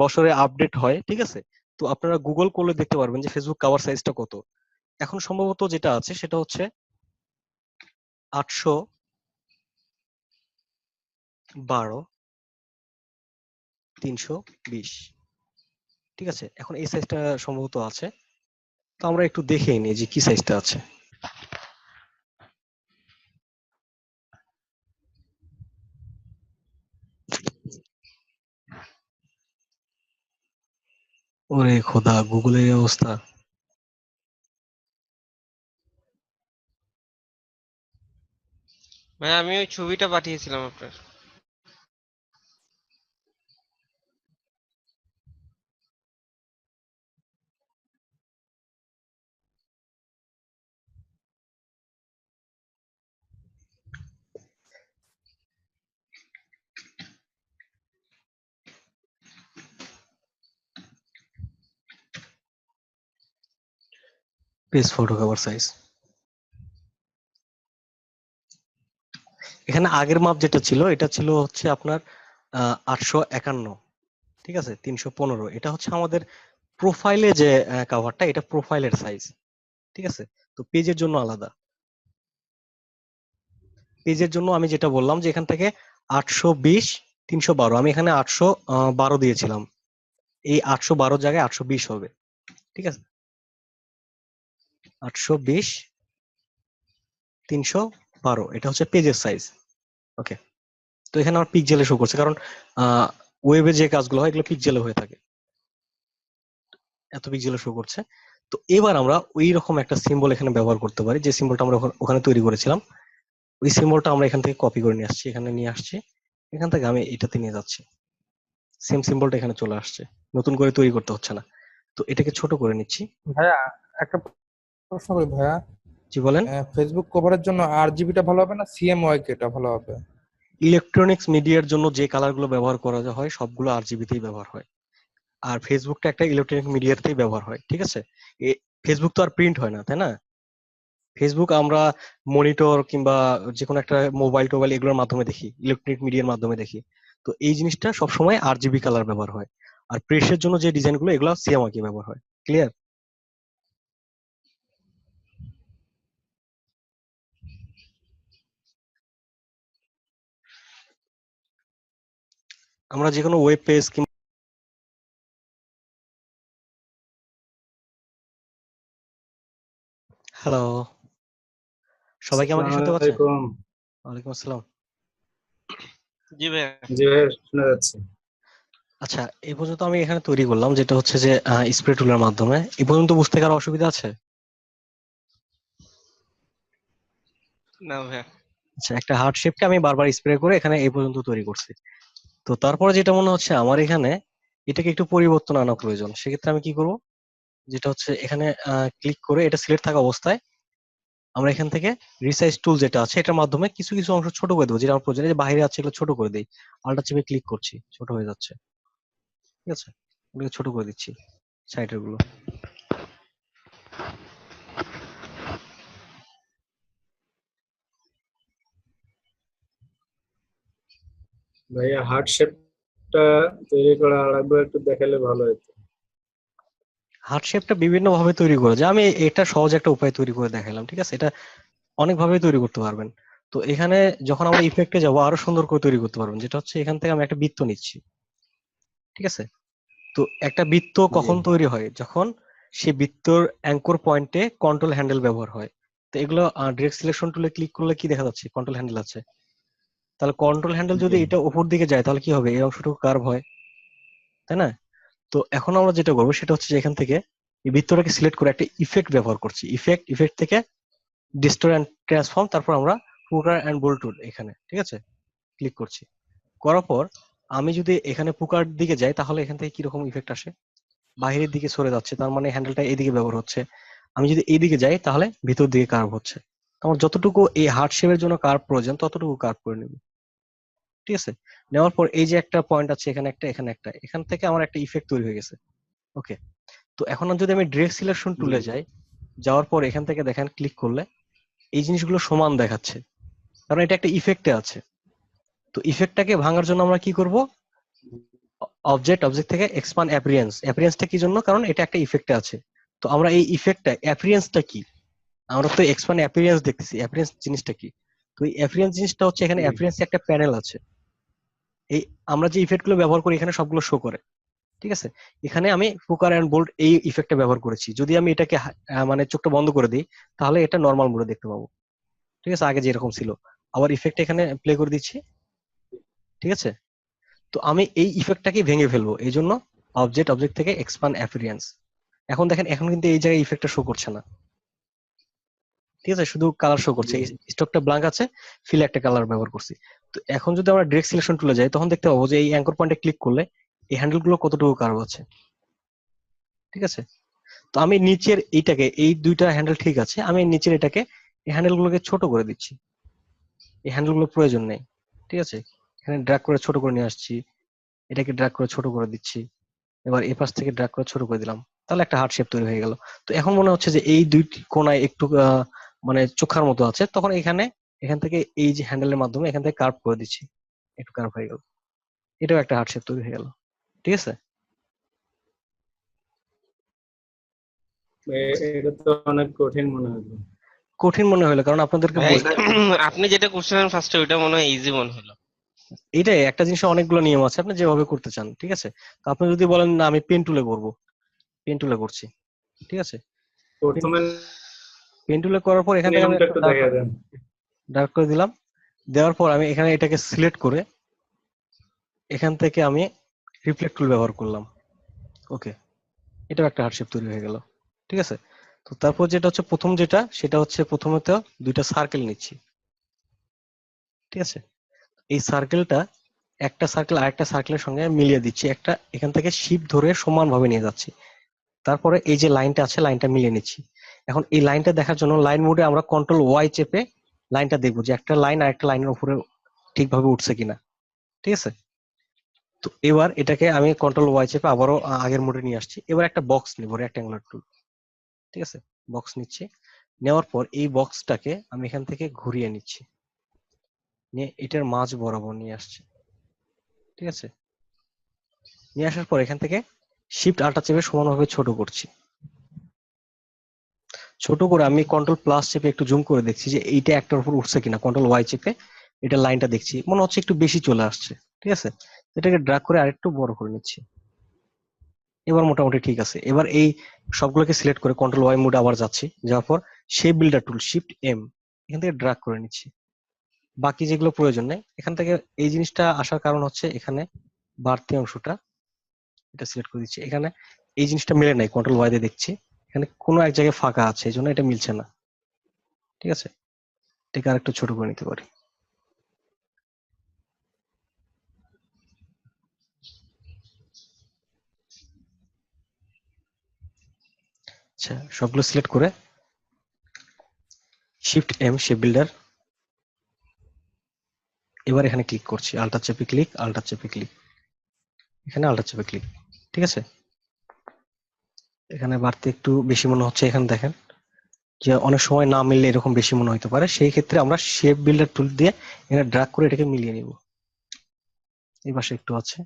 বছরে আপডেট হয়। ঠিক আছে, তো আপনারা গুগল করলে দেখতে পারবেন যে ফেসবুক কাভার সাইজটা কত। এখন সম্ভবত যেটা আছে সেটা হচ্ছে 812 320। ঠিক আছে, এখন এই সাইজটা সম্ভবত আছে, তো আমরা একটু দেখেই নিই যে কি সাইজটা আছে। ওরে খোদা, গুগলের এই অবস্থা! মানে আমি ওই ছবিটা পাঠিয়েছিলাম আপনার। পেজ ফটো কভার সাইজ, এখানে আগের মাপ যেটা ছিল এটা ছিল হচ্ছে আপনার 851। ঠিক আছে, 315 এটা হচ্ছে আমাদের প্রোফাইলে যে কাভারটা, এটা প্রোফাইলের সাইজ। ঠিক আছে, তো পেজের জন্য আলাদা। পেজের জন্য আমি যেটা বললাম যে এখান থেকে 820 312, আমি এখানে 812 দিয়েছিলাম, এই 812 জায়গায় 820 হবে। ঠিক আছে, 820 312 এটা হচ্ছে পেজের সাইজ। ওকে, তো এখানে আমার পিক্সেলে শো করছে, কারণ ওয়েবে যে কাজগুলো হয় এগুলো পিক্সেলে হয়ে থাকে, এত পিক্সেলে শো করছে। তো এবার আমরা ওই রকম একটা সিম্বল এখানে ব্যবহার করতে পারি, যে সিম্বলটা আমরা ওখানে তৈরি করেছিলাম। ওই সিম্বলটা আমরা এখান থেকে কপি করে নিয়ে আসছি, এখানে নিয়ে আসছি, এখান থেকে আমি এটাতে নিয়ে যাচ্ছি। সেম সিম্বলটা এখানে চলে আসছে, নতুন করে তৈরি করতে হচ্ছে না। তো এটাকে ছোট করে নিচ্ছি। ভাইয়া একটা প্রশ্ন করি ভাইয়া, জি বলেন। ফেসবুক কভারের জন্য RGBটা ভালো হবে না CMYKটা ভালো হবে? ইলেকট্রনিক্স মিডিয়ার জন্য যে কালারগুলো ব্যবহার করা হয় সবগুলো RGB-তেই ব্যবহার হয়, আর ফেসবুকটা একটা ইলেকট্রনিক মিডিয়াতেই ব্যবহার হয়। ঠিক আছে, ফেসবুক তো আর প্রিন্ট হয় না, তাই না? ফেসবুক আমরা মনিটর কিংবা যে কোনো একটা মোবাইল টোবাইল এগুলোর মাধ্যমে দেখি, ইলেকট্রনিক মিডিয়ার মাধ্যমে দেখি। তো এই জিনিসটা সবসময় RGB কালার ব্যবহার হয়, আর প্রেসের জন্য যে ডিজাইনগুলো এগুলো সিএমওয়াই ব্যবহার হয়। ক্লিয়ার? আমরা যে কোনো ওয়েব পেজ হ্যালো, সবাই কি আমাকে শুনতে আসসালামু পাচ্ছে? আলাইকুম। ওয়ালাইকুম আসসালাম। জি ভাইয়া। জি ভাই, শোনা যাচ্ছে। আচ্ছা, এই পর্যন্ত আমি এখানে তৈরি করলাম যেটা হচ্ছে যে স্প্রে টুলের মাধ্যমে। এই পর্যন্ত বুঝতে কারো অসুবিধা আছে? না ভাইয়া। আচ্ছা, একটা হার্ট শেপকে আমি বারবার স্প্রে করে এখানে এই পর্যন্ত তৈরি করছি। তো তারপরে যেটা মনে হচ্ছে আমার এখানে এটাকে একটু পরিবর্তন আনা প্রয়োজন। সেক্ষেত্রে আমি কি করব? যেটা হচ্ছে এখানে ক্লিক করে এটা সিলেক্ট থাকা অবস্থায় আমরা এখান থেকে রিসাইজ টুল যেটা আছে এটার মাধ্যমে কিছু কিছু অংশ ছোট করে দেবো, যেটা আমার প্রয়োজন। এই যে বাইরে আছে এগুলো ছোট করে দিই, আলটা চেপে ক্লিক করছি, ছোট হয়ে যাচ্ছে। ঠিক আছে, এগুলো ছোট করে দিচ্ছি সাইডের গুলো। ভাইয়া হার্ট শেপটা তৈরি করা লাগবে, একটু দেখালে ভালো হতো। হার্ট শেপটা বিভিন্ন ভাবে তৈরি করা যায়, আমি এটা সহজ একটা উপায় তৈরি করে দেখালাম। ঠিক আছে, এটা অনেক ভাবে তৈরি করতে পারবেন। তো এখানে যখন আমরা ইফেক্টে যাবো আরো সুন্দর করে তৈরি করতে পারবেন, যেটা হচ্ছে এখান থেকে আমি একটা বৃত্ত নিচ্ছি। ঠিক আছে, তো একটা বৃত্ত জি কখন তৈরি হয়? যখন সেই বৃত্তর অ্যাঙ্কর পয়েন্টে কন্ট্রোল হ্যান্ডেল ব্যবহার হয়। তো এগুলো ডিরেক্ট সিলেকশন টুলে ক্লিক করলে কি দেখা যাচ্ছে? কন্ট্রোল হ্যান্ডেল আছে। তাহলে কন্ট্রোল হ্যান্ডেল জি যদি এটা উপর দিকে যায় তাহলে কি হবে? এই অংশটুকু কার্ভ হয়, তাই না? তো এখন আমরা যেটা করবো সেটা হচ্ছে যে এখান থেকে এই বৃত্তটাকে সিলেক্ট করে একটা ইফেক্ট ব্যবহার করছি। ইফেক্ট থেকে ডিস্টোর অ্যান্ড ট্রান্সফর্ম, তারপর আমরা পুকার অ্যান্ড বোল্ট টুল এখানে, ঠিক আছে, ক্লিক করছি। করার পর আমি যদি এখানে পুকার দিকে যাই তাহলে এখান থেকে কিরকম ইফেক্ট আসে? বাহিরের দিকে সরে যাচ্ছে, তার মানে হ্যান্ডেলটা এইদিকে ব্যবহার হচ্ছে। আমি যদি এইদিকে যাই তাহলে ভিতর দিকে কার্ভ হচ্ছে। আমার যতটুকু এই হার্ট শেপের জন্য কার্ভ প্রয়োজন ততটুকু কার্ভ করে নেব। ঠিক আছে, নেওয়ার পর এই যে একটা পয়েন্ট আছে, এখানে একটা, এখানে একটা, এখান থেকে আমার একটা ইফেক্ট তৈরি হয়ে গেছে। ওকে, তো এখন যদি আমি ডিরেক্ট সিলেকশন জি টুলে যাই, যাওয়ার পর এখান থেকে দেখেন ক্লিক করলে এই জিনিসগুলো সমান দেখাচ্ছে, কারণ এটা একটা ইফেক্টে আছে। তো ইফেক্টটাকে ভাঙার জন্য আমরা কি করব? অবজেক্ট থেকে এক্সপান্ড অ্যাপিয়ারেন্স। অ্যাপিয়ারেন্সটা কি জন্য? কারণ এটা একটা ইফেক্টে আছে। তো আমরা এই ইফেক্টটা অ্যাপিয়ারেন্সটা কি, আমরা তো এক্সপান্ড অ্যাপিয়ারেন্স দেখতেছি, অ্যাপিয়ারেন্স জিনিসটা কি? তো এই অ্যাপিয়ারেন্স জিনিসটা হচ্ছে এখানে জি অ্যাপিয়ারেন্স একটা প্যানেল আছে। এই আমরা যে ইফেক্ট গুলো ব্যবহার করি এখানে সবগুলো শো করে। ঠিক আছে, এখানে আমি ফুকার অ্যান্ড বোল্ট এই ইফেক্টটা ব্যবহার করেছি। যদি আমি এটাকে মানে চোখটা বন্ধ করে দিই তাহলে এটা নর্মাল মোডে দেখতে পাবো। ঠিক আছে, আগে যেরকম ছিল। আবার ইফেক্ট এখানে প্লে করে দিচ্ছি। ঠিক আছে, তো আমি এই ইফেক্টটাকে ভেঙে ফেলবো, এই জন্য অবজেক্ট থেকে এক্সপান্ড অ্যাপিয়ারেন্স। এখন দেখেন এখন কিন্তু এই জায়গায় ইফেক্টটা শো করছে না। ঠিক আছে, শুধু কালার শো করছে, জি স্টকটা ব্ল্যাঙ্ক আছে, ফিল একটা কালার ব্যবহার করছি। তো এখন যদি আমরা ডিরেক্ট সিলেকশন টুলে যাই তখন দেখতে পাবো যে এই অ্যাঙ্কর পয়েন্টে ক্লিক করলে এই হ্যান্ডেল গুলো কতটুকু কার্ভ আছে। ঠিক আছে, তো আমি নিচের এইটাকে, এই দুইটা হ্যান্ডেল ঠিক আছে, আমি নিচের এটাকে, এই হ্যান্ডেল গুলোকে ছোট করে দিচ্ছি। এই হ্যান্ডেল গুলো প্রয়োজন নেই। ঠিক আছে, এখানে ড্র্যাগ করে ছোট করে নিয়ে আসছি, এটাকে ড্র্যাগ করে ছোট করে দিচ্ছি, এবার এ পাশ থেকে ড্র্যাগ করে ছোট করে দিলাম, তাহলে একটা হার্ট শেপ তৈরি হয়ে গেল। তো এখন মনে হচ্ছে যে এই দুইটি কোণায় একটু মানে চোখার মতো আছে, তখন এখানে এখান থেকে এই যে হ্যান্ডেলের মাধ্যমে এখান থেকে কার্ভ করে দিচ্ছি, একটু কার্ভ হয়ে গেল, এটাও একটা হার্ট শেপ তৈরি হয়ে গেল। ঠিক আছে, এটা তো অনেক কঠিন মনে হলো। কঠিন মনে হলো কারণ আপনাদেরকে ভাই বলতে, আপনি যেটা করছিলেন ফার্স্টে ওইটা মনে হয় ইজি মনে হলো। এইটাই একটা জিনিসের অনেকগুলো নিয়ম আছে, আপনি যেভাবে করতে চান। ঠিক আছে, তো আপনি যদি বলেন না আমি পেন টুলে করবো, পেন টুলে করছি। ঠিক আছে, প্রথমে পেন টুলে করার পর এখান থেকে আমি নিয়মটা একটু একটু ডার্ক দেখা দেন। ডার্ক করে দিলাম। দেওয়ার পর আমি এখানে এটাকে সিলেক্ট করে এখান থেকে আমি রিফ্লেক্ট টুল ব্যবহার করলাম। ওকে, এটাও একটা হার্টশেপ তৈরি হয়ে গেল। ঠিক আছে, তো তারপর যেটা হচ্ছে প্রথম যেটা সেটা হচ্ছে প্রথমত দুইটা সার্কেল নিচ্ছি। ঠিক আছে, এই সার্কেলটা একটা সার্কেল আরেকটা সার্কেলের সঙ্গে মিলিয়ে দিচ্ছি, একটা এখান থেকে শিপ ধরে সমানভাবে নিয়ে যাচ্ছি। তারপরে এই যে লাইনটা আছে লাইনটা মিলিয়ে নিচ্ছি। এখন এই লাইনটা দেখার জন্য লাইন মোডে আমরা কন্ট্রোল ওয়াই চেপে লাইনটা দেখবো যে একটা লাইন আর একটা লাইনের উপরে ঠিকভাবে উঠছে কিনা। ঠিক আছে, তো এবার এটাকে আমি কন্ট্রোল ওয়াই চেপে আবারও আগের মোডে নিয়ে আসছি। এবার একটা বক্স নিব, রেক্ট্যাঙ্গুলার টুল। ঠিক আছে, বক্স নিচ্ছি, নেওয়ার পর এই বক্সটাকে আমি এখান থেকে ঘুরিয়ে নিচ্ছি, নিয়ে এটার মাঝ বরাবর নিয়ে আসছি। ঠিক আছে, নিয়ে আসার পর এখান থেকে শিফট আল্টা চেপে সমানভাবে ছোট করছি। ছোট করে আমি কন্ট্রোল প্লাস চেপে একটু জুম করে দেখছি যে এইটা একটার উপর উঠছে কিনা। কন্ট্রোল ওয়াই চেপে এটা লাইনটা দেখছি, মনে হচ্ছে একটু বেশি চলে আসছে। ঠিক আছে, এটাকে ড্র্যাগ করে আরেকটু বড় করে নিচ্ছি, এবার মোটামুটি ঠিক আছে। এবার এই সবগুলোকে সিলেক্ট করে কন্ট্রোল ওয়াই মোড আবার যাচ্ছি, যাওয়ার পর shape builder tool shift M এখান থেকে ড্র্যাগ করে নিচ্ছি। বাকি যেগুলো প্রয়োজন নেই এখান থেকে, এই জিনিসটা আসার কারণ হচ্ছে এখানে বাড়তি অংশটা এটা সিলেক্ট করে দিচ্ছি। এখানে এই জিনিসটা মিলে নাই, কন্ট্রোল ওয়াই দিয়ে দেখছি এখানে কোনো এক জায়গায় ফাঁকা আছে, এই জন্য এটা মিলছে না। ঠিক আছে, এটাকে আর একটু ছোট করে নিতে পারি। আচ্ছা, সবগুলো সিলেক্ট করে শিফট এম শেপ বিল্ডার, এবার এখানে ক্লিক করছি, আল্টার চেপে ক্লিক, আল্টার চেপে ক্লিক, এখানে আল্টার চেপে ক্লিক। ঠিক আছে, এখানে বাড়তে একটু বেশি মনে হচ্ছে। এখানে দেখেন যে অনেক সময় না মিললে এরকম বেশি মনে হতে পারে, সেই ক্ষেত্রে আমরা শেপ বিল্ডার টুল দিয়ে এখানে ড্র্যাগ করে এটাকে মিলিয়ে নিব। এই পাশে একটু আছে,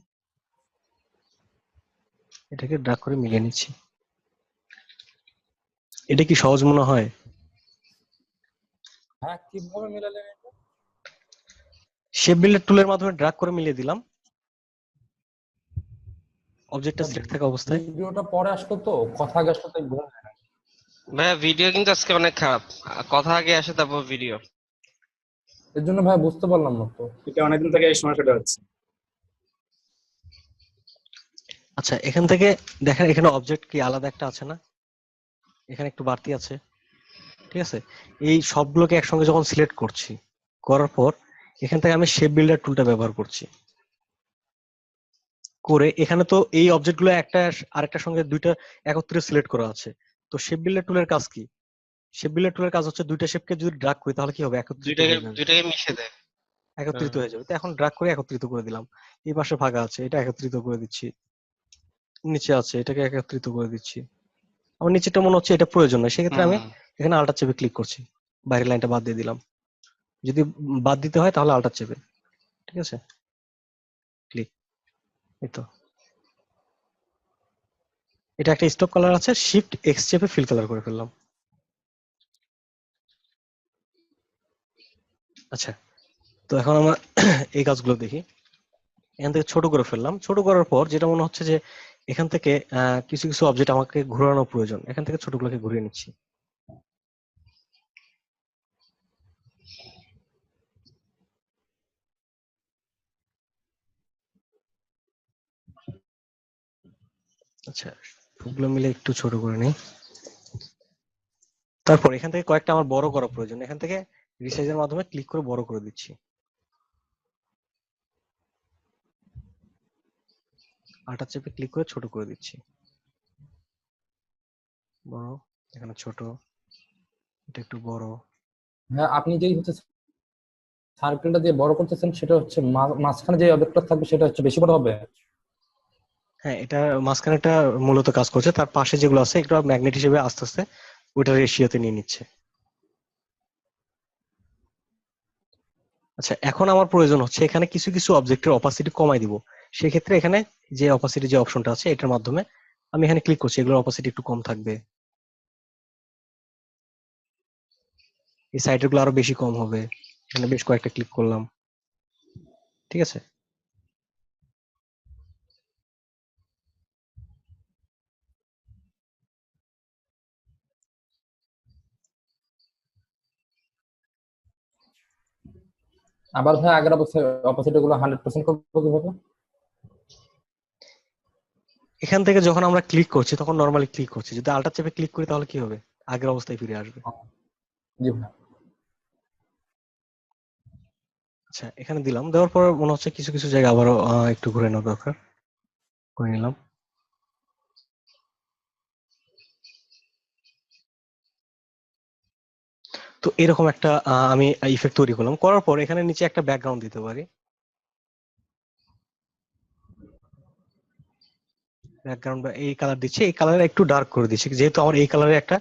এটাকে ড্র্যাগ করে মিলিয়ে নিচ্ছি। এটা কি সহজ মনে হয়? হ্যাঁ, কিভাবে মিলালেন এটা? শেপ বিল্ডার টুলের মাধ্যমে ড্র্যাগ করে মিলিয়ে দিলাম অবজেক্টটা সিলেক্ট থাকা অবস্থায়। ভিডিওটা পরে আসলো তো, কথা আগে আসলো তাই বোঝা যায় না। ভাইয়া ভিডিও কিন্তু আজকে অনেক খারাপ, কথা আগে আসে তারপর ভিডিও। এর জন্য ভাই বুঝতে পারলাম না তো। এটা অনেকদিন থেকে এই সমস্যাটা হচ্ছে। আচ্ছা, এখান থেকে দেখেন এখানে অবজেক্ট কি আলাদা একটা আছে না, এখানে একটু বাড়তি আছে। ঠিক আছে, এই সবগুলোকে একসঙ্গে যখন সিলেক্ট করছি, করার পর এখান থেকে আমি শেপ বিল্ডার টুলটা ব্যবহার করছি, করে এখানে তো এই অবজেক্টগুলো একটা আরেকটার সঙ্গে দুইটা একত্রে সিলেক্ট করা আছে। তো শেপ বিল্ডার টুলের কাজ কি? শেপ বিল্ডার টুলের কাজ হচ্ছে দুইটা শেপকে যদি ড্রাগ করি তাহলে কি হবে, একত্রিত দুইটাকে হয়ে যাবে, দুইটাকে মিশে দেয়। একত্রিত হয়ে যাবে। তো এখন ড্রাগ করে একত্রিত করে দিলাম। এই পাশে ফাঁকা আছে, এটা একত্রিত করে দিচ্ছি। নিচে আছে, এটাকে একত্রিত করে দিচ্ছি। আমার নিচেটা মনে হচ্ছে এটা প্রয়োজন নয়, সেক্ষেত্রে আমি হুম। এখানে আল্টার চেপে ক্লিক করছি, বাইরের লাইনটা বাদ দিয়ে দিলাম। যদি বাদ দিতে হয় তাহলে আল্টার চেপে, ঠিক আছে, ক্লিক। এই তো, এটা একটা স্টক কালার আছে, শিফট এক্স চেপে ফিল কালার করে ফেললাম। আচ্ছা, তো এখন আমরা এই কাজগুলো দেখি। এখান থেকে ছোট করে ফেললাম, ছোট করার পর যেটা মনে হচ্ছে যে এখান থেকে কিছু কিছু অবজেক্ট আমাকে ঘোরানো প্রয়োজন, এখান থেকে ছোটগুলোকে ঘুরিয়ে নিচ্ছি। আচ্ছা, সবগুলো মিলে একটু ছোট করে নিই। তারপর এখান থেকে কয়েকটা আমার বড় করা প্রয়োজন, এখান থেকে রিসাইজের মাধ্যমে ক্লিক করে বড় করে দিচ্ছি। আল্টার চেপে ক্লিক করে ছোট করে দিচ্ছি। বড়, এখানে ছোট, এটা একটু বড়। হ্যাঁ, আপনি যেই হচ্ছে সার্কেলটা দিয়ে বড় করতেছেন সেটা হচ্ছে মাঝখানে যে অবজেক্টটা থাকবে সেটা হচ্ছে বেশি বড় হবে। হ্যাঁ, এটা মাঝখানেটা মূলত কাজ করছে, তার পাশে যেগুলো আছে একটু ম্যাগনেট হিসেবে আস্তে আস্তে ওইটা রেশিওতে নিয়ে নিচ্ছে। আচ্ছা, এখন আমার প্রয়োজন হচ্ছে এখানে কিছু কিছু অবজেক্টের অপাসিটি কমাই দিব। সেক্ষেত্রে এখানে যে অপাসিটি যে অপশনটা আছে এটার মাধ্যমে আমি এখানে ক্লিক করছি, এগুলোর অপাসিটি একটু কম থাকবে, এই সাইডের গুলো আরো বেশি কম হবে। এখানে বেশ কয়েকটা ক্লিক করলাম, ঠিক আছে। আবার ভাই আগের অপোজিট গুলো 100% করবো কিভাবে? এখান থেকে যখন আমরা ক্লিক করছি তখন নরমালি ক্লিক করছি, যদি আল্টার চেপে ক্লিক করি তাহলে কি হবে, আগের অবস্থায় ফিরে আসবে। জি ভাই। আচ্ছা, এখানে দিলাম, দেওয়ার পর মনে হচ্ছে কিছু কিছু জায়গা আবারও একটু ঘুরে নেওয়া দরকার, করে নিলাম। তো এরকম একটা আমি ইফেক্ট তৈরি করলাম, করার পর এখানে নিচে একটা ব্যাকগ্রাউন্ড দিতে পারি। ব্যাকগ্রাউন্ড এই কালার দিচ্ছি, এই কালার একটু ডার্ক করে দিচ্ছি, যেহেতু আমার এই কালারে একটা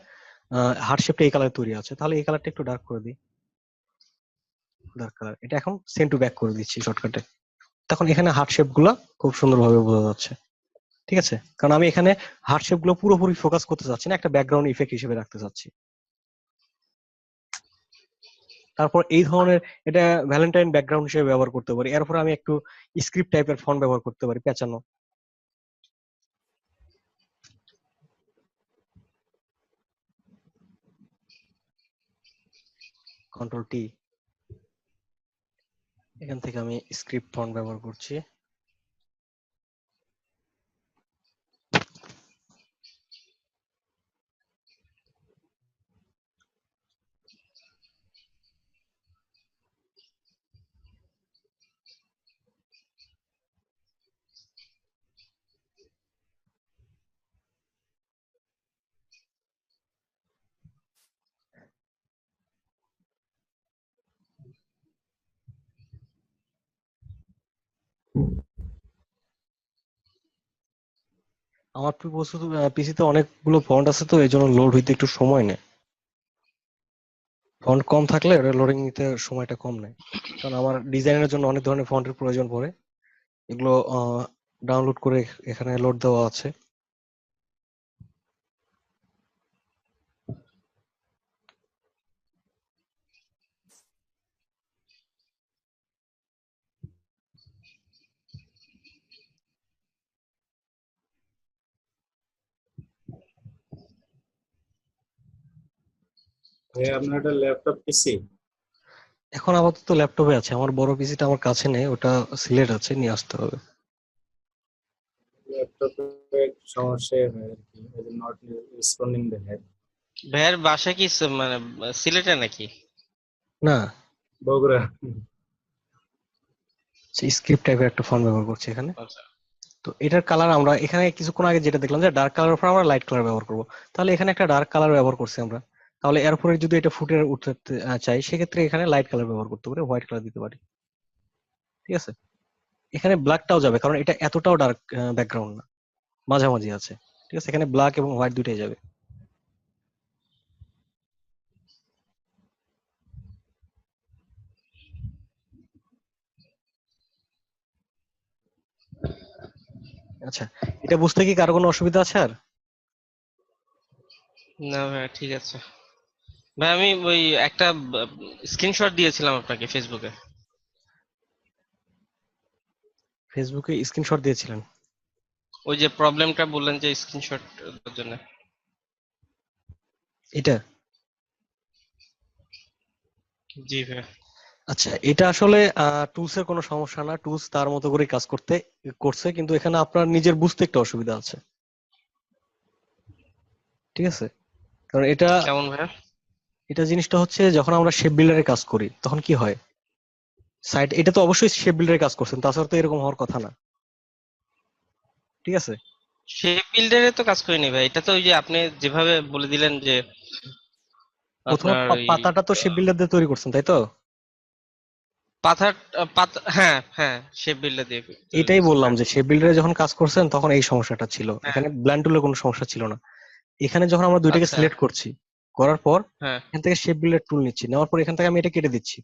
হার্ট শেপটা এই কালার তৈরি আছে, তাহলে এই কালারটা একটু ডার্ক করে দিই, ডার্ক কালার। এটা এখন সেন্ড টু ব্যাক করে দিচ্ছি শর্টকাটে। তখন এখানে হার্ট শেপ গুলা খুব সুন্দরভাবে বোঝা যাচ্ছে, ঠিক আছে। কারণ আমি এখানে হার্ট শেপ গুলো পুরোপুরি ফোকাস করতে চাচ্ছি না, একটা ব্যাকগ্রাউন্ড ইফেক্ট হিসেবে রাখতে চাচ্ছি। তারপর এই ধরনের এটা ভ্যালেন্টাইন ব্যাকগ্রাউন্ড হিসেবে ব্যবহার করতে পারি। এরপর আমি একটু স্ক্রিপ্ট টাইপের ফন্ট ব্যবহার করতে পারি, পেঁচানো। কন্ট্রোল টি, এখান থেকে আমি স্ক্রিপ্ট ফন্ট ব্যবহার করছি। আমার পিসিতে অনেকগুলো ফন্ট আছে, তো এই জন্য লোড হইতে একটু সময় নেয়। ফন্ট কম থাকলে লোডিং নিতে সময়টা কম নেয়, কারণ আমার ডিজাইনের জন্য অনেক ধরনের ফন্টের প্রয়োজন পড়ে। এগুলো ডাউনলোড করে এখানে লোড দেওয়া আছে। ভাইয়া আপনার একটা ল্যাপটপ পিসি? এখন আপাতত ল্যাপটপে আছে, আমার বড় পিসিটা আমার কাছে নেই, ওটা সিলেট আছে, নিয়ে আসতে হবে। ল্যাপটপে একটু সমস্যা হয় আর কি, নট রেসপন্ডিং দেখায়। ভাইয়ের বাসা কি মানে সিলেটে নাকি? না, বগুড়া। স্ক্রিপ্ট টাইপের একটা ফন্ট ব্যবহার করছি এখানে। আচ্ছা। তো এটার কালার আমরা এখানে কিছুক্ষণ আগে যেটা দেখলাম যে ডার্ক কালার উপর আমরা লাইট কালার ব্যবহার করব, তাহলে এখানে একটা ডার্ক কালার ব্যবহার করছি আমরা। তাহলে এর উপরে যদি এটা ফুটে উঠতে চাই, সেক্ষেত্রে এখানে লাইট কালার ব্যবহার করতে পারি, হোয়াইট কালার দিতে পারি। ঠিক আছে, এখানে ব্ল্যাকটাও যাবে, কারণ এটা এতটাও ডার্ক ব্যাকগ্রাউন্ড না, মাঝামাঝি আছে। ঠিক আছে, এখানে ব্ল্যাক এবং হোয়াইট দুইটাই যাবে। আচ্ছা, এটা বুঝতে কি কারো কোনো অসুবিধা আছে আর? না ভাই ঠিক আছে ভাই, আমি ওই একটা স্ক্রিনশট দিয়েছিলাম আপনাকে ফেসবুকে। ফেসবুকে স্ক্রিনশট দিয়েছিলেন? ওই যে প্রবলেমটা বললেন যে স্ক্রিনশট জন্য। এটা? জি ভাই। আচ্ছা, এটা আসলে টুলস এর কোনো সমস্যা না, টুলস তার মতো করে কাজ করছে, কিন্তু এখানে আপনার নিজের বুঝতে একটু অসুবিধা আছে। ঠিক আছে, কারণ এটা কেমন ভাই? এটা জিনিসটা হচ্ছে, যখন আমরা শেপ বিল্ডারের কাজ করি তখন কি হয়, সাইট এটা তো অবশ্যই শেপ বিল্ডারের কাজ করছেন, তাছাড়া তো এরকম হওয়ার কথা না। ঠিক আছে, শেপ বিল্ডারে তো কাজ করিনি ভাই, এটা তো ওই যে আপনি যেভাবে বলে দিলেন যে প্রথমে আপনার ওই পাতাটা তো শেপ বিল্ডার দিয়ে তৈরি করছেন, তাই তো? পাথার পাতা, হ্যাঁ হ্যাঁ, শেপ বিল্ডার দিয়ে তৈরি এটাই করছি, বললাম হ্যাঁ যে শেপ বিল্ডারে যখন কাজ করছেন তখন এই সমস্যাটা ছিল, হ্যাঁ। এখানে ব্ল্যান্ড টুলের কোনো সমস্যা ছিল না। এখানে যখন আমরা দুইটাকে আচ্ছা। সিলেক্ট করছি, করার পর হ্যাঁ এখান থেকে শেপ বিল্ডার টুল নিচ্ছি, নেওয়ার পর এখান থেকে আমি এটা কেটে দিচ্ছি।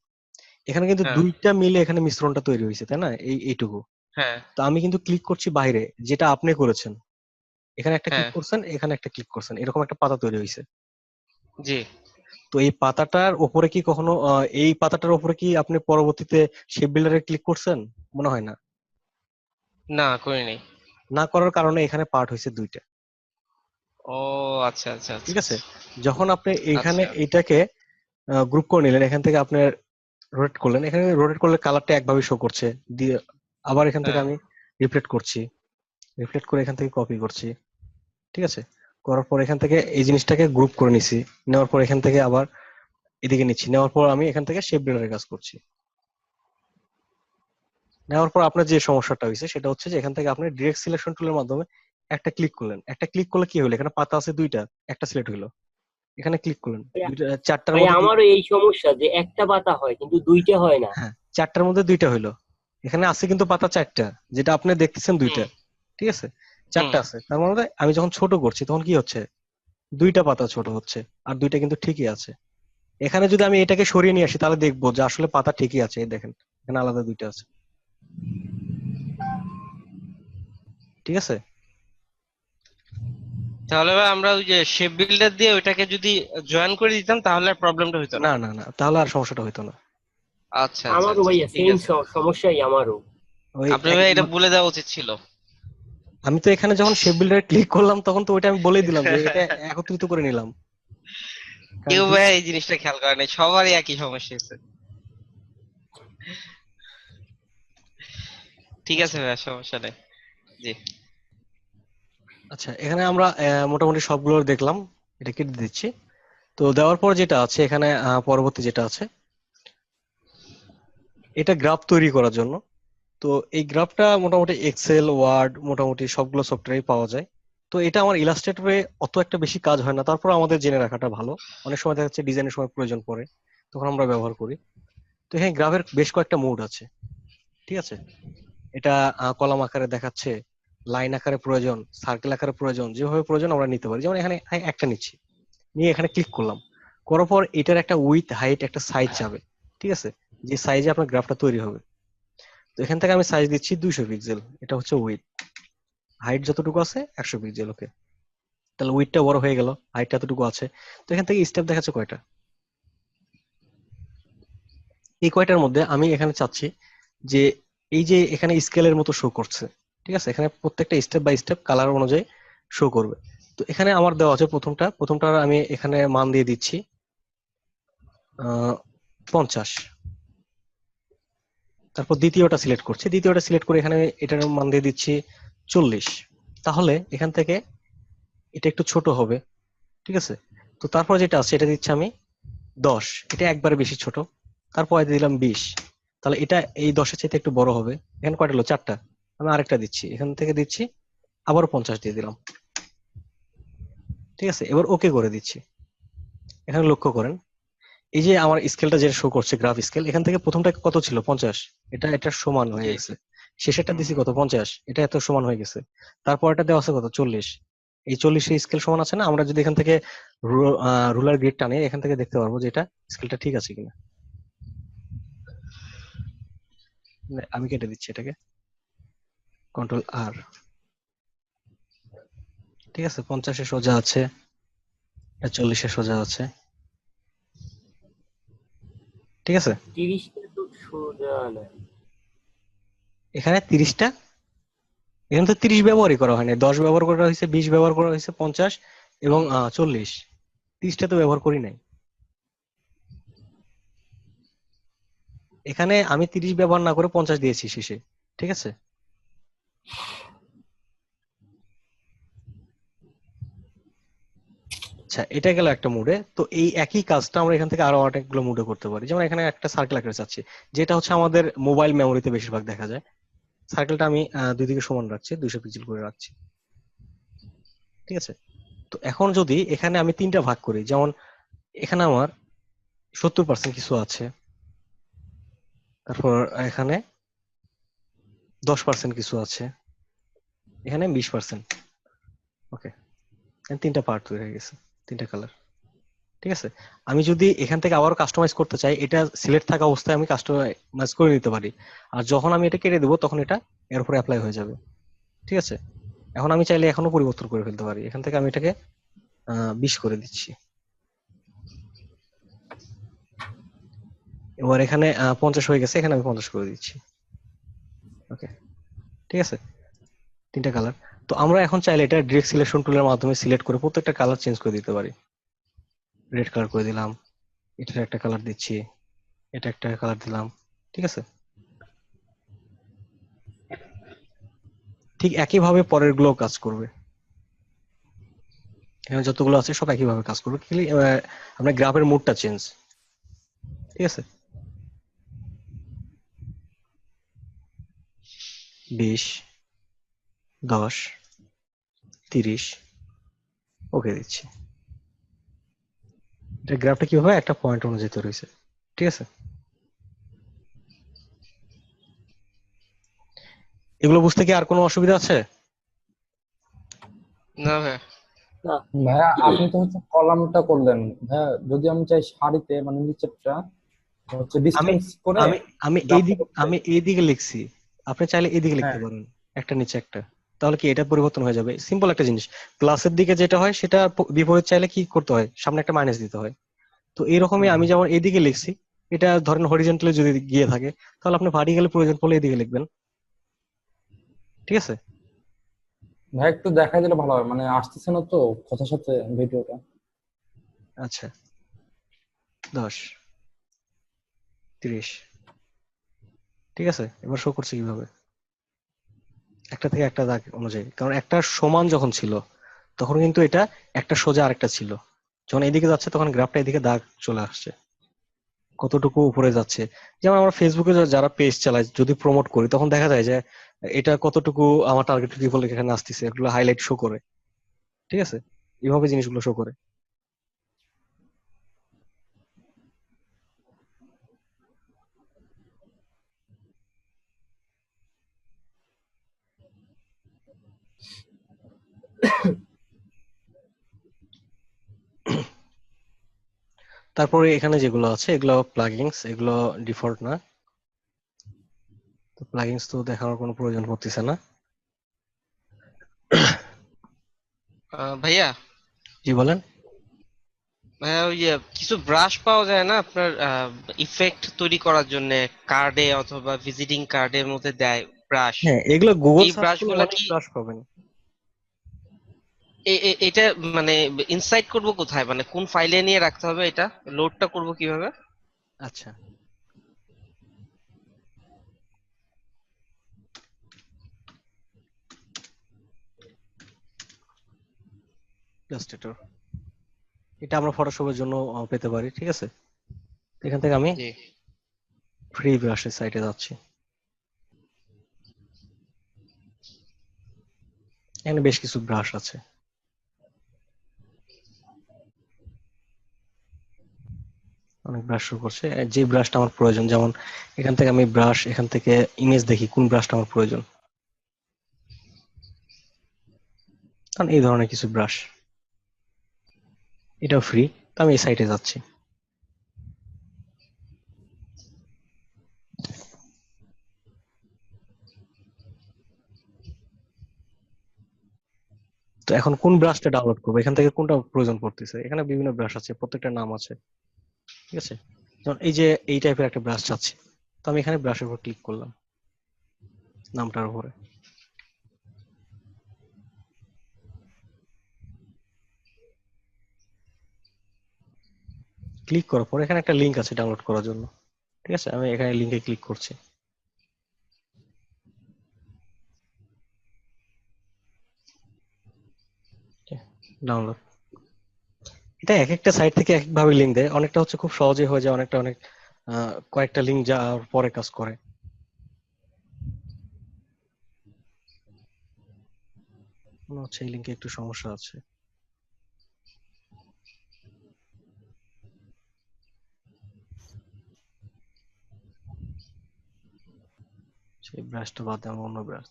এখানে কিন্তু হ্যাঁ দুইটা মিলে এখানে মিশ্রণটা তৈরি হয়েছে, তাই না? এইটুকু। হ্যাঁ তো আমি কিন্তু ক্লিক করছি বাইরে, যেটা আপনি করেছেন, এখানে একটা ক্লিক হ্যাঁ। করছেন, এখানে একটা ক্লিক করছেন, এরকম একটা পাতা তৈরি হয়েছে। জি। তো এই পাতাটার উপরে কি কখনো এই পাতাটার উপরে কি আপনি পরবর্তীতে শেপ বিল্ডারে ক্লিক করছেন? মনে হয় না। না করিনি। না করার কারণে এখানে পার্ট হয়েছে দুইটা। ও আচ্ছা আচ্ছা আচ্ছা ঠিক আছে, যখন আপনি এখানে আচ্ছা। এইটাকে গ্রুপ করে নিলেন, এখান থেকে আপনি রোটেট করলেন, এখানে রোটেট করলে কালারটা একভাবে শো করছে, দিয়ে আবার এখান থেকে হ্যাঁ আমি রিফ্লেক্ট করছি, রিফ্লেক্ট করে এখান থেকে কপি করছি। ঠিক আছে, করার পর এখান থেকে এই জিনিসটাকে গ্রুপ করে নিছি, নেওয়ার পর এখান থেকে আবার এদিকে নিচ্ছি, নেওয়ার পর আমি এখান থেকে শেপ বিল্ডারের কাজ করছি। নেওয়ার পর আপনার যে সমস্যাটা হয়েছে সেটা হচ্ছে যে এখান থেকে আপনি ডিরেক্ট সিলেকশন টুলের মাধ্যমে একটা ক্লিক করলেন, একটা ক্লিক করলে কি হলো, এখানে পাতা আছে দুইটা, একটা সিলেক্ট হলো। এখানে ক্লিক করলেন, দুইটা চারটার ভাই মধ্যে আমারও এই সমস্যা যে একটা পাতা হয় কিন্তু দুইটা হয় না। হ্যাঁ, চারটার মধ্যে দুইটা হইলো। এখানে আছে কিন্তু পাতা চারটা, যেটা আপনি দেখতেছেন দুইটা। হুম ঠিক আছে, হুম। চারটা আছে, তার মানে আমি যখন ছোট করছি তখন কি হচ্ছে, দুইটা পাতা ছোট হচ্ছে, আর দুইটা কিন্তু ঠিকই আছে। এখানে যদি আমি এটাকে সরিয়ে নিয়ে আসি তাহলে দেখবো যে আসলে পাতা ঠিকই আছে, এই দেখেন এখানে আলাদা দুইটা আছে। ঠিক আছে, তাহলে ভাই আমরা ওই যে শেপ বিল্ডার দিয়ে ওইটাকে যদি জয়েন করে দিতাম তাহলে প্রবলেমটা হতো না। না না না, তাহলে আর সমস্যাটা হইতো না। আচ্ছা আচ্ছা আমারও আচ্ছা ভাইয়া ঠিক সেম আছে। সমস্যাই আমারও। ওই আপনি ভাই এটা বলে দেওয়া উচিত ছিল। আমি তো এখানে যখন শেপ বিল্ডারে ক্লিক করলাম তখন তো ওইটা আমি বলেই দিলাম যে এটা একত্রিত করে নিলাম। কেউ কারণ ভাই এই জিনিসটা খেয়াল করে নাই, সবারই একই সমস্যা হয়েছে। ঠিক আছে ভাই, সমস্যা নেই। জি। আচ্ছা, এখানে আমরা মোটামুটি সবগুলো দেখলাম, এটা কেটে দিচ্ছি। তো দেওয়ার পর যেটা আছে এখানে পরবর্তী যেটা আছে, এটা গ্রাফ তৈরি করার জন্য। তো এই গ্রাফটা মোটামুটি এক্সেল, ওয়ার্ড, মোটামুটি সবগুলো সফটওয়্যারে পাওয়া যায়। তো এটা আমার ইলাস্ট্রেটরে অত একটা বেশি কাজ হয় না, তারপর আমাদের জেনে রাখাটা ভালো। অনেক সময় দেখা যাচ্ছে ডিজাইনের সময় প্রয়োজন পড়ে, তখন আমরা ব্যবহার করি। তো এখানে গ্রাফের বেশ কয়েকটা মোড আছে, ঠিক আছে? এটা কলাম আকারে দেখাচ্ছে, লাইন আকারে প্রয়োজন, সার্কেল আকারে প্রয়োজন, যেভাবে প্রয়োজন আমরা নিতে পারি। যেমন এখানে একটা নিচ্ছি, নিয়ে এখানে ক্লিক করলাম, করার পর এটার একটা উইথ, হাইট, একটা সাইজ যাবে, ঠিক আছে? যে সাইজে আপনার গ্রাফটা তৈরি হবে। তো এখান থেকে আমি সাইজ দিচ্ছি 200 পিক্সেল, এটা হচ্ছে উইথ। হাইট যতটুকু আছে 100 পিক্সেল, ওকে। তাহলে উইথটা বড় হয়ে গেল, হাইটটা এতটুকু আছে। তো এখান থেকে স্টেপ দেখাচ্ছে কয়টা, এই কয়টার মধ্যে আমি এখানে চাচ্ছি যে এই যে এখানে স্কেলের মতো শো করছে, ঠিক আছে? এখানে প্রত্যেকটা স্টেপ বাই স্টেপ কালার অনুযায়ী শো করবে। তো এখানে আমার দেওয়া আছে প্রথমটার আমি এখানে মান দিয়ে দিচ্ছি 50। তারপর দ্বিতীয়টা সিলেক্ট করছি, দ্বিতীয়টা সিলেক্ট করে এখানে এটার মান দিয়ে দিচ্ছি 40। তাহলে এখান থেকে এটা একটু ছোট হবে, ঠিক আছে? তো তারপর যেটা আছে এটা দিচ্ছি আমি 10, এটা একবারে বেশি ছোট। তারপর দিলাম 20, তাহলে এটা এই 10-এর চাইতে একটু বড় হবে। এখানে কয়টা হলো, 4টা। আমি আরেকটা দিচ্ছি, এখান থেকে দিচ্ছি আবারও 50 দিয়ে দিলাম, ঠিক আছে? এবার ওকে করে দিচ্ছি। এখানে লক্ষ্য করেন, এই যে আমার স্কেলটা যেটা শো করছে, গ্রাফ স্কেল, এখান থেকে প্রথমটা কত ছিল, 50, এটা সমান হয়ে জি। গেছে। শেষেরটা দিছি কত, 50, এটা এত সমান হয়ে গেছে। তারপর এটা দেওয়া আছে কত, 40। এই 40-এর স্কেল সমান আছে না? আমরা যদি এখান থেকে রুলার গ্রিড টানি, এখান থেকে দেখতে পারবো যে এটা স্কেলটা ঠিক আছে কিনা। আমি কেটে দিচ্ছি এটাকে, Ctrl+R, ঠিক আছে? 50-এ সোজা আছে, 40-এ সোজা আছে, ঠিক আছে? 30টা তো সোজা না। এখানে 30টা, এখানে তো 30 ব্যবহারই করা হয়নি, 10 ব্যবহার করা হয়েছে, 20 ব্যবহার করা হয়েছে, 50 এবং 40। 30টা তো ব্যবহার করি নাই। এখানে আমি 30 ব্যবহার না করে 50 দিয়েছি শেষে, ঠিক আছে? আচ্ছা, এটা গেল একটা মুডে। তো এই একই কাজটা আমরা এখান থেকে আরো অনেকগুলো মুডে করতে পারি। যেমন এখানে একটা সার্কেল আকারে চাচ্ছি, যেটা হচ্ছে আমাদের মোবাইল মেমোরিতে বেশিরভাগ দেখা যায়। সার্কেলটা আমি দুই দিকে সমান রাখছি, 200 পিক্সেল করে রাখছি, ঠিক আছে? তো এখন যদি এখানে আমি 3টা ভাগ করি, যেমন এখানে আমার 70% কিছু আছে, তারপর এখানে 10% কিছু আছে, এখানে 20%, ওকে। 3টা পার্ট তৈরি হয়ে গেছে, 3টা কালার, ঠিক আছে? আমি যদি এখান থেকে আবার কাস্টমাইজ করতে চাই, এটা সিলেক্ট থাকা অবস্থায় আমি কাস্টমাইজ করে নিতে পারি। আর যখন আমি এটা কেটে দেবো তখন এটা এর উপরে অ্যাপ্লাই হয়ে যাবে, ঠিক আছে? এখন আমি চাইলে এখনো পরিবর্তন করে ফেলতে পারি। এখান থেকে আমি এটাকে 20 করে দিচ্ছি। এবার এখানে 50 হয়ে গেছে, এখানে আমি 50 করে দিচ্ছি, ওকে, ঠিক আছে? 3টা কালার। তো আমরা এখন চাইলে এটা ডিরেক্ট সিলেকশন টুলের মাধ্যমে সিলেক্ট করে প্রত্যেকটা কালার চেঞ্জ করে দিতে পারি। রেড কালার করে দিলাম, এটার একটা কালার দিচ্ছি, এটা একটা কালার দিলাম, ঠিক আছে? ঠিক একইভাবে পরের গুলো কাজ করবে। এখানে যতগুলো আছে সব একইভাবে কাজ করবে, খালি আপনার গ্রাফের মুডটা চেঞ্জ, ঠিক আছে? 20, 10, 30, ওকে দিচ্ছি। এটা গ্রাফটা কিভাবে একটা পয়েন্ট অনুযায়ী তৈরি হয়েছে, ঠিক আছে? এগুলো বুঝতে কি আর কোনো অসুবিধা আছে? না ভাই। না, ভাইয়া আপনি তো হচ্ছে কলামটা করলেন। ভাইয়া যদি আমি চাই সারিতে মানে নিচেরটা হচ্ছে আমি ডিসটেন্স করে আমি আমি এই গ্রাফটা দিক করতে চাই। আমি এই দিকে লিখছি, আপনি চাইলে এই দিকে লিখতে হ্যাঁ, পারেন, একটা নিচে একটা। তাহলে কি এটা পরিবর্তন হয়ে যাবে? সিম্পল একটা জিনিস। প্লাসের দিকে যেটা হয় সেটা বিপরীত চাইলে কি করতে হয়, সামনে একটা মাইনাস দিতে হয়। তো এইরকমই আমি যেমন এইদিকে লিখছি, এটা ধরেন হরিজন্টালি যদি গিয়ে থাকে, তাহলে আপনি ভার্টিক্যালি প্রয়োজন পড়লে এদিকে লিখবেন, ঠিক আছে? ভাই একটু দেখা দিলে ভালো হয়, মানে আসতেছে না তো কথার সাথে ভিডিওটা। আচ্ছা, 10, 30। ঠিক আছে, এবার শো করছে কিভাবে? একটা থেকে একটা দাগ অনুযায়ী, কারণ একটা সমান যখন ছিল তখন কিন্তু এটা একটা সোজা আরেকটা ছিল, যখন এদিকে যাচ্ছে তখন গ্রাফটা এদিকে দাগ চলে আসছে কতটুকু উপরে যাচ্ছে। যেমন আমরা ফেসবুকে যারা পেজ চালাই যদি প্রমোট করি তখন দেখা যায় যে এটা কতটুকু আমার টার্গেট পিপল এখানে আসতেছে, এগুলো হাইলাইট শো করে। ঠিক আছে, এইভাবে জিনিসগুলো শো করে। তারপরে এখানে যেগুলো আছে এগুলো প্লাগইনস, এগুলো ডিফল্ট না, তো প্লাগইনস তো দেখানোর কোনো প্রয়োজন পড়তেছে না। ভাইয়া, জি বলেন। ভাইয়া ওই যে কিছু ব্রাশ পাওয়া যায় না আপনার ইফেক্ট তৈরি করার জন্য, কার্ডে অথবা ভিজিটিং কার্ডের মধ্যে দেয় ব্রাশ। হ্যাঁ, এগুলো গুগল এই সার্চ ব্রাশ করলে গুলা অনেক কি ব্রাশ পাবেন। এটা মানে ইনসাইট করব কোথায়, মানে কোন ফাইলে নিয়ে রাখতে হবে, এটা লোডটা করব কিভাবে? আচ্ছা, ইলাস্ট্রেটর, এটা আমরা ফটোশপের জন্য পেতে পারি। ঠিক আছে, এখান থেকে আমি জি। ফ্রি ব্রাশের সাইটে যাচ্ছি। এখানে বেশ কিছু ব্রাশ আছে, অনেক ব্রাশ শো করছে। যে ব্রাশটা আমার প্রয়োজন, যেমন এখান থেকে আমি ব্রাশ, এখান থেকে ইমেজ দেখি কোন ব্রাশটা আমার প্রয়োজন, কারণ এই ধরনের কিছু ব্রাশ, এটাও ফ্রি, তো আমি এই সাইটে যাচ্ছি। তো এখন কোন ব্রাশটা ডাউনলোড করবো, এখান থেকে কোনটা প্রয়োজন পড়তেছে, এখানে বিভিন্ন ব্রাশ আছে, প্রত্যেকটা নাম আছে। ঠিক আছে, যেমন এই যে এই টাইপের একটা ব্রাশ চাচ্ছি, তো আমি এখানে ব্রাশের উপর ক্লিক করলাম, নামটার উপরে ক্লিক করার পর এখানে একটা লিংক আছে ডাউনলোড করার জন্য। ঠিক আছে, আমি এখানে লিংকে ক্লিক করছি, ডাউনলোড। এটা এক একটা সাইট থেকে এক এক ভাবে লিংক দেয়, অনেকটা হচ্ছে খুব সহজে হয়ে যায়, অনেকটা অনেক কয়েকটা লিংক যাওয়ার পরে কাজ করে। মনে হচ্ছে এই লিংকে একটু সমস্যা আছে। সেই ব্রাশটা বাদ দিয়ে আমি অন্য ব্রাশ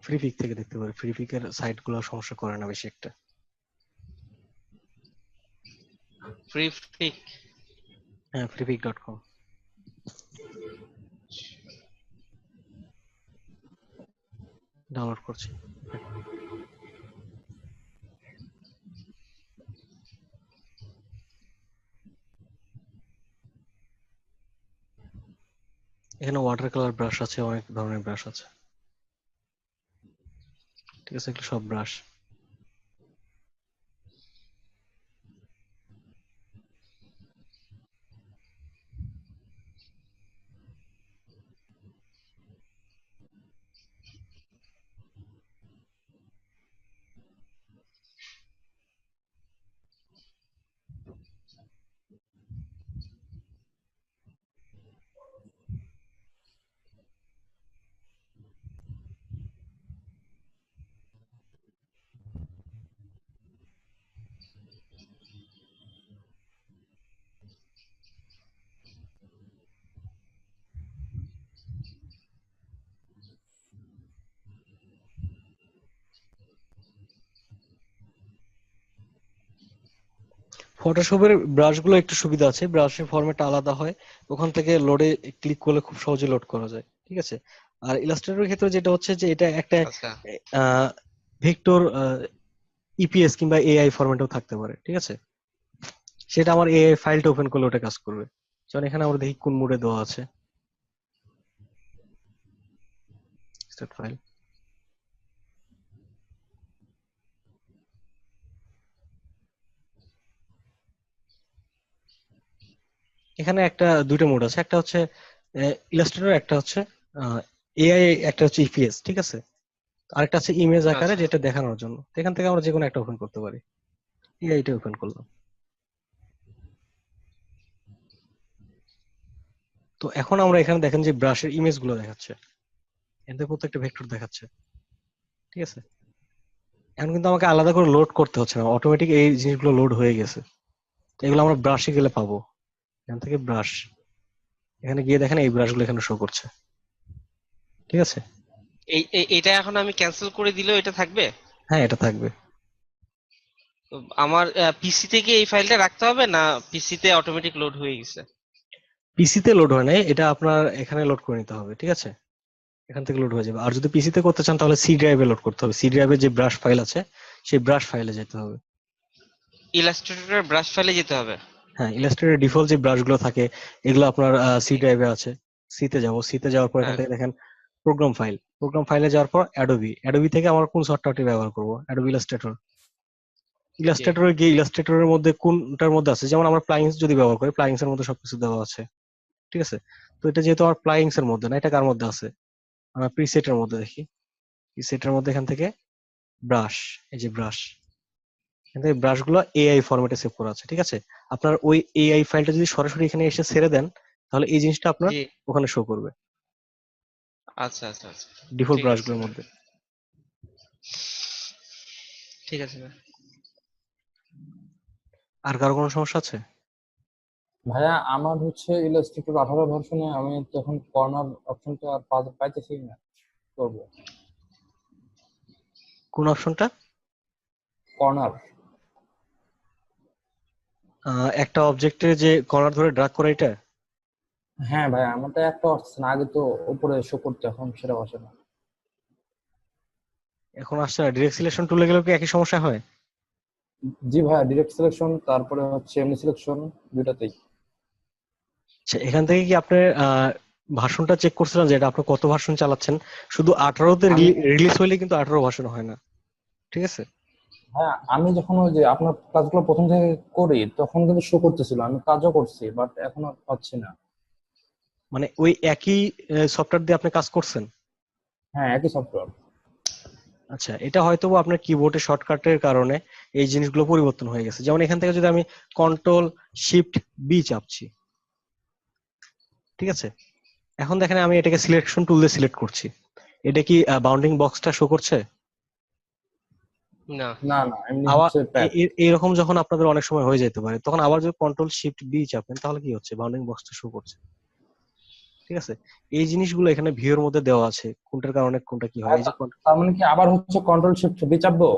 ফ্রি পিক থেকে দেখতে পারি, ফ্রি পিকের সাইট গুলো সমস্যা করে না বেশি একটা। ফ্রি ফিক। হ্যাঁ, freepik.com ডাউনলোড করছি। এখানে ওয়াটার কালার ব্রাশ আছে, অনেক ধরনের ব্রাশ আছে। ঠিক আছে, এগুলো সব ব্রাশ। ফটোশপের ব্রাশগুলো একটু সুবিধা আছে, ব্রাশের ফরম্যাটটা আলাদা হয়, ওখান থেকে লোডে ক্লিক করলে খুব সহজে লোড করা যায়। ঠিক আছে, আর ইলাস্ট্রেটরের ক্ষেত্রে যেটা হচ্ছে যে এটা একটা আচ্ছা। ভেক্টর ইপিএস কিংবা এআই ফরম্যাটেও থাকতে পারে। ঠিক আছে, সেটা আমার এআই ফাইলটা ওপেন করলে ওটা কাজ করবে। যেমন এখানে আমরা দেখি কোন মোডে দেওয়া আছে, স্টার্ট ফাইল। এখানে একটা দুইটা মোড আছে, একটা হচ্ছে ইলাস্ট্রেটর, একটা হচ্ছে এআই, একটা হচ্ছে ইপিএস, ঠিক আছে। আরেকটা আছে ইমেজ আকারে, আচ্ছা যেটা দেখানোর জন্য। তো এখান থেকে আমরা যে কোনো একটা ওপেন করতে পারি। এআইটা ওপেন করলাম। তো এখন আমরা এখানে দেখেন যে ব্রাশের ইমেজ গুলো দেখাচ্ছে, এখান থেকে প্রত্যেকটা ভেক্টর দেখাচ্ছে, ঠিক আছে। এখন কিন্তু আমাকে আলাদা করে লোড করতে হচ্ছে না, অটোমেটিক এই জিনিসগুলো লোড হয়ে গেছে। তো এগুলো আমরা ব্রাশে গেলে পাবো। এখান থেকে ব্রাশ, এখানে গিয়ে দেখেন এই ব্রাশগুলো এখানে শো করছে, ঠিক আছে। এটা এখন আমি ক্যান্সেল করে দিলেও এটা থাকবে? হ্যাঁ, এটা থাকবে। তো আমার পিসি থেকে এই ফাইলটা রাখতে হবে, না পিসিতে অটোমেটিক লোড হয়ে গেছে? পিসিতে লোড হয় নাই, এটা আপনার এখানে লোড করে নিতে হবে, ঠিক আছে। এখান থেকে লোড হয়ে যাবে। আর যদি পিসিতে করতে চান তাহলে সি ড্রাইভে লোড করতে হবে। সি ড্রাইভে যে ব্রাশ ফাইল আছে সেই ব্রাশ ফাইলে যেতে হবে। ইলাস্ট্রেটরের ব্রাশ ফাইলে যেতে হবে? হ্যাঁ, ইলাস্ট্রেটরের ডিফল্ট যে ব্রাশগুলো থাকে এগুলো আপনার সি ড্রাইভে আছে। সিতে যাব, সিতে যাওয়ার পর এখান হ্যাঁ, থেকে দেখেন প্রোগ্রাম ফাইল। প্রোগ্রাম ফাইলে যাওয়ার পর অ্যাডোবি, অ্যাডোবি থেকে আমার কোন সফটওয়্যারটি ব্যবহার করব, অ্যাডোবি ইলাস্ট্রেটর। জি। ইলাস্ট্রেটরে গিয়ে ইলাস্ট্রেটরের মধ্যে কোনটার মধ্যে আছে, যেমন আমরা প্লাগইনস যদি ব্যবহার করি, প্লাগইনস এর মধ্যে সবকিছু দেওয়া আছে, ঠিক আছে। তো এটা যেহেতু আমার প্লাগইনস এর মধ্যে না, এটা কার মধ্যে আছে, আমরা প্রিসেটের মধ্যে দেখি। প্রিসেটের মধ্যে এখান থেকে ব্রাশ, এই যে ব্রাশ, এখান থেকে ব্রাশগুলো এআই ফরম্যাটে সেভ করা আছে, ঠিক আছে। আপনার ওই এআই ফাইলটা যদি সরাসরি এখানে এসে ছেড়ে দেন তাহলে এই জিনিসটা আপনার জি। ওখানে শো করবে আচ্ছা আচ্ছা আচ্ছা, ডিফল্ট ঠিক আছে ব্রাশগুলোর ভাই। মধ্যে। ঠিক আছে ভাই। আর কারো কোনো সমস্যা আছে? ভাইয়া আমার হচ্ছে ইলাস্ট্রেটর 18 ভার্সনে আমি তো এখন কর্নার অপশনটা আর পাইতেছি না, করবো কোন অপশনটা? কর্নার। একটা অবজেক্টের যে কর্নার ধরে ড্রাগ করে, এটা? হ্যাঁ ভাইয়া, আমারটা একটা আসছে না, আগে তো উপরে শো করতে, এখন সেটা আসে না। এখন আসছে না। ডিরেক্ট সিলেকশন টুলে গেলেও কি একই সমস্যা হয়? জি ভাইয়া, ডিরেক্ট সিলেকশন তারপরে হচ্ছে এমনি সিলেকশন, দুটাতেই। আচ্ছা, এখান থেকে কি আপনার ভার্সনটা চেক করছিলেন যে এটা আপনি কত ভার্সন চালাচ্ছেন? শুধু 18তে আমি রিলিজ হইলে কিন্তু 18 ভার্সন হয় না, ঠিক আছে। হ্যাঁ, আমি যখন ওই যে আপনার কাজগুলো প্রথম থেকে করি তখন কিন্তু শো করতেছিল, আমি কাজও করছি, বাট এখন আর পাচ্ছি না। মানে ওই একই সফটওয়্যার দিয়ে আপনি কাজ করছেন? হ্যাঁ, একই সফটওয়্যার। আচ্ছা, এটা হয়তো আপনার কিবোর্ডের শর্টকাটের কারণে এই জিনিসগুলো পরিবর্তন হয়ে গেছে। যেমন এখান থেকে যদি আমি কন্ট্রোল শিফট বি চাপছি, ঠিক আছে। এখন দেখেন আমি এটাকে সিলেকশন টুল দিয়ে সিলেক্ট করছি, এটা কি বাউন্ডিং বক্সটা শো করছে? না। না না, এমনি আবার হচ্ছে প্যাড। এরকম যখন আপনাদের অনেক সময় হয়ে যেতে পারে, তখন আবার যদি কন্ট্রোল শিফট বি চাপেন তাহলে কি হচ্ছে, বাউন্ডিং বক্সটা শো করছে, ঠিক আছে। এই জিনিসগুলো এখানে ভিউর মধ্যে দেওয়া আছে, কোনটার কারণে কোনটা কি হয়। এই যে তার মানে কি আবার হচ্ছে কন্ট্রোল শিফট বি চাপবো?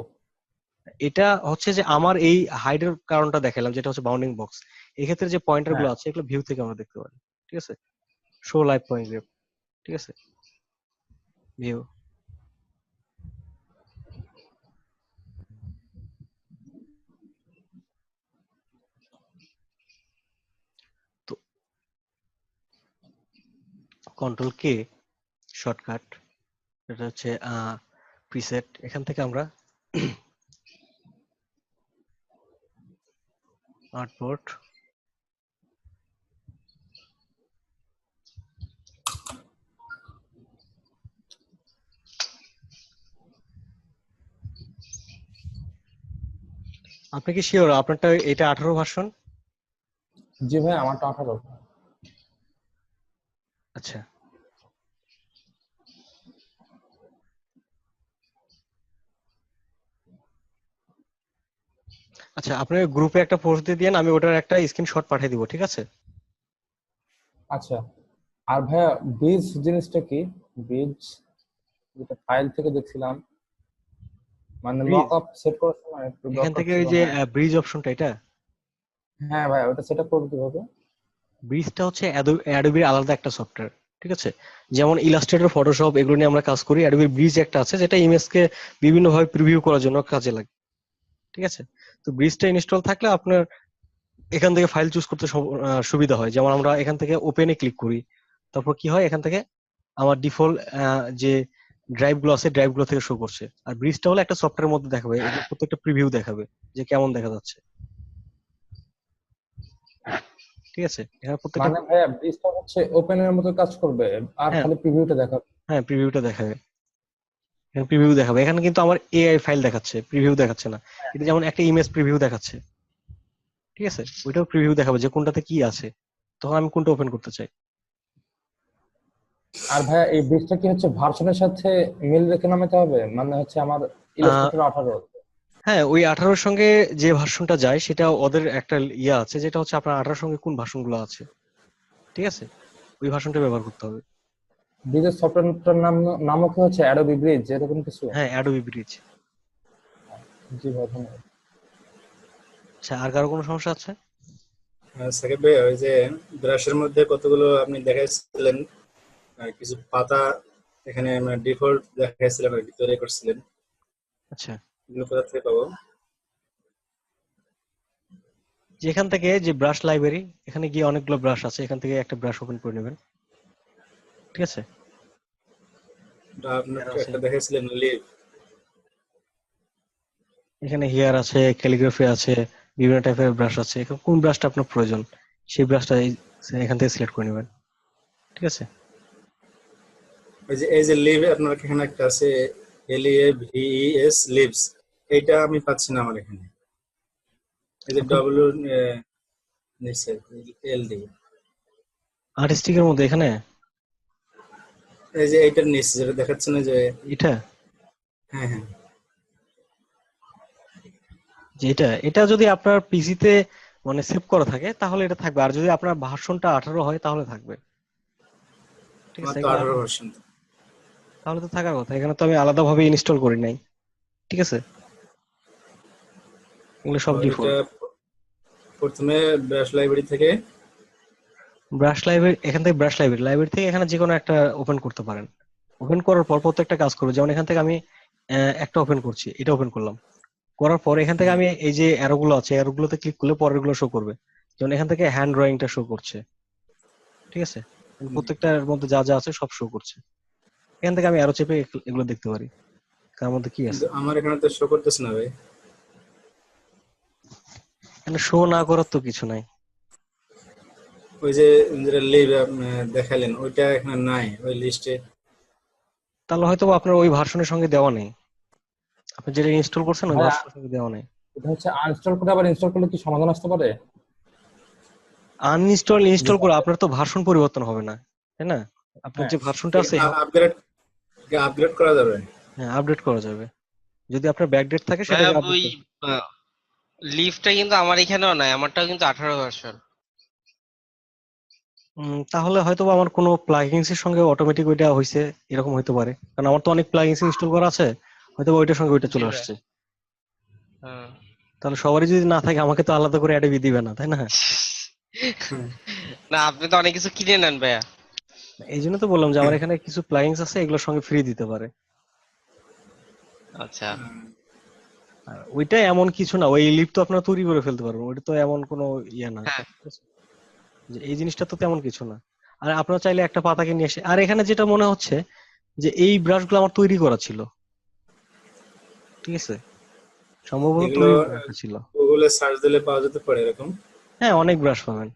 এটা হচ্ছে যে আমার এই হাইডের কারণটা দেখালাম, যেটা হচ্ছে বাউন্ডিং বক্স। এক্ষেত্রে যে পয়েন্টার হ্যাঁ। গুলো আছে এগুলো ভিউ থেকে আমরা দেখতে পারি, ঠিক আছে। শো লাইভ পয়েন্ট গ্রেপ, ঠিক আছে, ভিউ। তো কন্ট্রোল কে শর্টকাট, এটা হচ্ছে প্রিসেট। এখান থেকে আমরা আর্টবোর্ড, আপনি কি শিওর আপনারটা এটা 18 ভার্সন? জি ভাই, আমারটা 18। আচ্ছা আচ্ছা, আপনি গ্রুপে একটা পোস্ট দিয়ে দিয়েন, আমি ওটার একটা স্ক্রিনশট পাঠিয়ে দিব, ঠিক আছে। আচ্ছা, আর ভাইয়া ব্রিজ জিনিসটা কি? ব্রিজ যেটা ফাইল থেকে দেখছিলাম, মানে লক ব্রিজ, আপ সেট করার সময় একটু এখান দরকার থেকে ছিল। ওই যে হ্যাঁ ব্রিজ অপশনটা, এটা হ্যাঁ ভাই, ওটা সেট আপ করবো কিভাবে? ব্রিজটা হচ্ছে অ্যাডোবির আলাদা একটা সফটওয়্যার, ঠিক আছে। যেমন ইলাস্ট্রেটর, ফটোশপ এগুলো নিয়ে আমরা কাজ করি, অ্যাডোবির ব্রিজ একটা আছে যেটা ইমেজকে বিভিন্নভাবে প্রিভিউ করার জন্য কাজে লাগে, ঠিক আছে। তো ব্রিজটা ইনস্টল থাকলে আপনার এখান থেকে ফাইল চুজ করতে সুবিধা হয়। যেমন আমরা এখান থেকে ওপেনে ক্লিক করি, তারপর কি হয়, এখান থেকে আমার ডিফল্ট যে ড্রাইভ গুলো আছে ড্রাইভ গুলো থেকে শো করছে। আর ব্রিজটা হলো একটা সফটওয়্যারের মধ্যে দেখাবে, এগুলো প্রত্যেকটা প্রিভিউ দেখাবে যে কেমন দেখা যাচ্ছে। ঠিক আছে, এখানে প্রত্যেকটা মানে ভাইয়া ব্রিজটা হচ্ছে ওপেনের মতো কাজ করবে আর হ্যাঁ খালি প্রিভিউটা দেখাবে। হ্যাঁ প্রিভিউটা দেখাবে, এখানে প্রিভিউ দেখাবে। এখানে কিন্তু আমার এআই ফাইল দেখাচ্ছে, প্রিভিউ দেখাচ্ছে না। এটা যেমন একটা ইমেজ প্রিভিউ দেখাচ্ছে, ঠিক আছে, ওইটাও প্রিভিউ দেখাবে যে কোনটাতে কি আছে, তখন আমি কোনটা ওপেন করতে চাই। আর ভাইয়া এই ব্রিজটা কি হচ্ছে ভার্সনের সাথে মিল রেখে নামাতে হবে? মানে হচ্ছে আমার ইলাস্ট্রেটর 18। হ্যাঁ, ওই 18 সঙ্গে যে ভার্সনটা যায় সেটা ওদের একটা ইয়ে আছে, যেটা হচ্ছে আপনার 18 সঙ্গে কোন ভার্সন গুলো আছে, ঠিক আছে, ওই ভার্সনটা ব্যবহার করতে হবে। ব্রিজের সফটওয়্যারটার নামও কি হচ্ছে অ্যাডোবি ব্রিজ এরকম কিছু? হ্যাঁ, অ্যাডোবি ব্রিজ। জি ভাই ধন্যবাদ। আচ্ছা, আর কারো কোনো সমস্যা আছে? সাকিব ভাই, ওই যে ব্রাশের মধ্যে কতগুলো আপনি দেখাইছিলেন, কিছু পাতা এখানে মানে ডিফল্ট দেখাইছিলেন আর কি, তৈরি করছিলেন, আচ্ছা, এগুলো কোথা থেকে পাবো? যেখান থেকে যে ব্রাশ লাইব্রেরি, এখানে গিয়ে অনেকগুলো ব্রাশ আছে, এখান থেকে একটা ব্রাশ ওপেন করে নেবেন, ঠিক আছে। আপনার Here আছে, একটা দেখাইছিলেন লিভ। এখানে হেয়ার আছে, ক্যালিগ্রাফি আছে, বিভিন্ন টাইপের ব্রাশ আছে। এখন কোন ব্রাশটা আপনার প্রয়োজন সেই ব্রাশটা এখান থেকে সিলেক্ট করে নেবেন, ঠিক আছে। ওই যে এই যে লিভ আপনার এখানে একটা আছে, LEAVES লিভস, এইটা আমি পাচ্ছি না আমার এখানে। এই যে ডব্লিউ নিচে LD, আর্টিস্টিকের মধ্যে এখানে এই যে এইটার নিচে যেটা দেখাচ্ছে না যে, এটা, হ্যাঁ হ্যাঁ, যে এটা যদি আপনার পিসিতে মানে সেভ করা থাকে তাহলে এটা থাকবে, আর যদি আপনার ভার্সনটা 18 হয় তাহলে থাকবে, ঠিক আমার আছে। তো এগুলো 18 ভার্সন। তাহলে তো থাকার কথা, এখানে তো আমি আলাদাভাবে ইনস্টল করি নাই, ঠিক আছে, এগুলো সব এটা ডিফল্ট। প্রথমে ব্রাশ লাইব্রেরি থেকে, ব্রাশ লাইব্রেরি, এখান থেকে ব্রাশ লাইব্রেরি থেকে এখানে যে কোনো একটা ওপেন করতে পারেন। ওপেন করার পর প্রত্যেকটা কাজ করবে, যেমন এখান থেকে আমি একটা ওপেন করছি, এটা ওপেন করলাম, করার পর এখান থেকে আমি এই যে অ্যারো গুলো আছে, অ্যারো গুলোতে ক্লিক করলে পরের গুলো শো করবে। যেমন এখান থেকে হ্যান্ড ড্রয়িংটা শো করছে, ঠিক আছে, প্রত্যেকটার মধ্যে যা যা আছে সব শো করছে। এখান থেকে আমি অ্যারো চেপে এগুলো দেখতে পারি কার মধ্যে কি কিন্তু আছে। আমার এখানে তো শো করতেছে না ভাই। এখানে শো না করার তো কিছু নাই। ওই যে যেটা লিভ দেখালেন ওইটা এখানে নাই ওই লিস্টে। তাহলে হয়তো বা আপনার ওই ভার্সনের সঙ্গে দেওয়া নেই, আপনি যেটা ইনস্টল করছেন ওই ভাইয়া ভার্সনের সঙ্গে দেওয়া নেই। এটা হচ্ছে আনইনস্টল করে আবার ইনস্টল করলে কি সমাধান আসতে পারে? ইনস্টল করে আপনার তো ভার্সন পরিবর্তন হবে না, তাই না? আপনার হ্যাঁ যে ভার্সনটা আছে আপগ্রেড আপগ্রেড করা যাবে? হ্যাঁ আপডেট করা যাবে, যদি আপনার ব্যাকডেট থাকে ভাইয়া সেটাকে আপডেট ওই লিফটটা কিন্তু আমার এখানেও নাই, আমারটাও কিন্তু 18 ভার্সন। তাহলে হয়তো বা আমার কোনো প্লাগইনস এর সঙ্গে অটোমেটিক ওইটা হইছে, এরকম হইতে পারে, কারণ আমার তো অনেক প্লাগইনস ইনস্টল করা আছে, হয়তো বা ওইটার সঙ্গে ওইটা জি চলে ভাই। আসছে। হ্যাঁ। তাহলে সবারই যদি না থাকে আমাকে তো আলাদা করে অ্যাডবি দিবে না, তাই না? না, আপনি তো অনেক কিছু কিনে নেন ভাইয়া। এই জন্য তো বললাম যে আমার এখানে কিছু প্লাগইনস আছে, এগুলোর সঙ্গে ফ্রি দিতে পারে। আচ্ছা। আর ওইটা এমন কিছু না, ওই লিপ তো আপনারা তৈরি করে ফেলতে পারবেন, ওইটা তো এমন কোনো ইয়ে না, হ্যাঁ। ঠিক আছে? যে এই জিনিসটা তো তেমন কিছু না। আর আপনারা চাইলে একটা পাতাকে নিয়ে এসে, আর এখানে যেটা মনে হচ্ছে যে এই ব্রাশগুলো আমার তৈরি করা ছিল, ঠিক আছে, সম্ভবত এগুলো তৈরি করা একটা ছিল। গুগলে সার্চ দিলে পাওয়া যেতে পারে এরকম? হ্যাঁ, অনেক ব্রাশ পাবেন।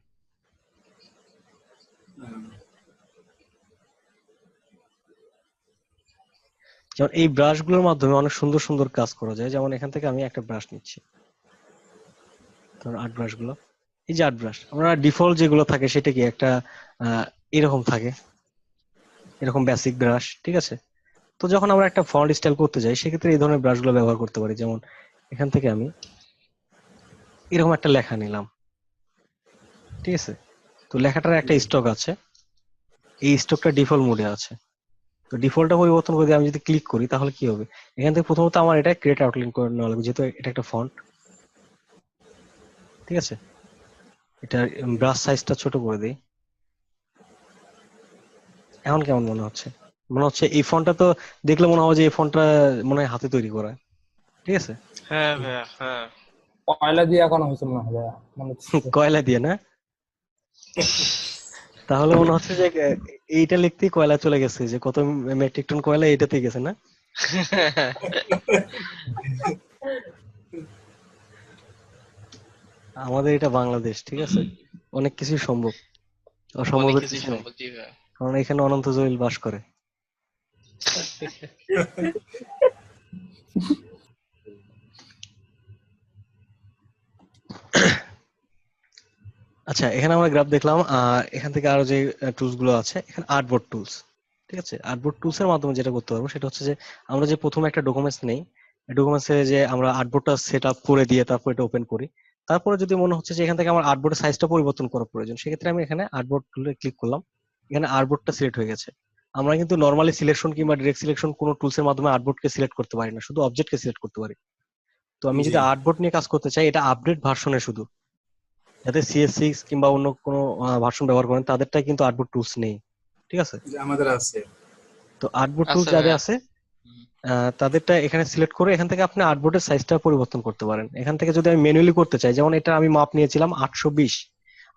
যেমন এই ব্রাশগুলোর মাধ্যমে অনেক সুন্দর সুন্দর কাজ করা যায়। যেমন এখান থেকে আমি একটা ব্রাশ নিচ্ছি, ধরুন আর্ট ব্রাশ গুলো, এই যে আর্ট ব্রাশ আমরা ডিফল্ট যেগুলো থাকে সেটা কি একটা এরকম থাকে, এরকম বেসিক ব্রাশ, ঠিক আছে। তো যখন আমরা একটা ফন্ট স্টাইল করতে যাই সেক্ষেত্রে এই ধরনের ব্রাশগুলো ব্যবহার করতে পারি। যেমন এখান থেকে আমি এরকম একটা লেখা নিলাম, ঠিক আছে, তো লেখাটার একটা স্টক আছে, এই স্টকটা ডিফল্ট মোডে আছে। তো ডিফল্টটা পরিবর্তন করে দিয়ে আমি যদি ক্লিক করি তাহলে কি হবে, এখান থেকে প্রথমত আমার এটা ক্রিয়েট আউটলাইন করে নেওয়া লাগবে, যেহেতু এটা একটা ফন্ট, ঠিক আছে। এটা ব্রাশ সাইজটা ছোট করে দিই। এখন কেমন মনে হচ্ছে? মনে হচ্ছে এই ফন্টটা তো দেখলে মনে হবে যে এই ফন্টটা মনে হয় হাতে তৈরি করা, ঠিক আছে। হ্যাঁ ভাইয়া, হ্যাঁ। কয়লা দিয়ে এখনো হয়েছে মনে হবে মনে হচ্ছে। কয়লা দিয়ে না? তাহলে মনে হচ্ছে যে এইটা লিখতেই কয়লা চলে গেছে, যে কত মেট্রিক টন কয়লা এইটাতেই গেছে না? আমাদের এটা বাংলাদেশ, ঠিক আছে, অনেক কিছুই সম্ভব, অনেক অসম্ভবের কিছুই কিছু নেই, সম্ভব, জি ভাইয়া। কারণ এখানে অনন্ত জলিল বাস করে। আচ্ছা, এখানে আমরা গ্রাফ দেখলাম। এখান থেকে আরো যে টুলস গুলো আছে, এখানে আর্টবোর্ড টুলস, ঠিক আছে। আর্টবোর্ড টুলস এর মাধ্যমে যেটা করতে পারবো সেটা হচ্ছে যে আমরা যে প্রথমে একটা ডকুমেন্টস নেই, ডকুমেন্টস এ যে আমরা আর্টবোর্ডটা সেট আপ করে দিয়ে তারপর এটা ওপেন করি, তারপরে যদি মনে হচ্ছে যে এখান থেকে আমার আর্টবোর্ডের সাইজটা পরিবর্তন করা প্রয়োজন, সেক্ষেত্রে আমি এখানে আর্টবোর্ড টুলে ক্লিক করলাম, এখানে আর্টবোর্ডটা সিলেক্ট হয়ে গেছে। আমরা কিন্তু নর্মালি সিলেকশন কিংবা ডিরেক্ট সিলেকশন কোনো টুলস এর মাধ্যমে আর্টবোর্ডকে সিলেক্ট করতে পারি না, শুধু অবজেক্টকে সিলেক্ট করতে পারি। তো আমি জি, যদি আর্টবোর্ড নিয়ে কাজ করতে চাই, এটা আপডেট ভার্সনে শুধু, যাদের CS6 কিংবা অন্য কোনো ভার্সন ব্যবহার করেন তাদেরটাই কিন্তু আর্টবোর্ড টুলস নেই, ঠিক আছে। যে আমাদের আছে। তো আর্টবোর্ড টুলস আচ্ছা যাদের ভাইয়া। আছে তাদেরটা এখানে সিলেক্ট করে এখান থেকে আপনি আর্টবোর্ডের সাইজটা পরিবর্তন করতে পারেন। এখান থেকে যদি আমি ম্যানুয়ালি করতে চাই, যেমন এটা আমি মাপ নিয়েছিলাম 820,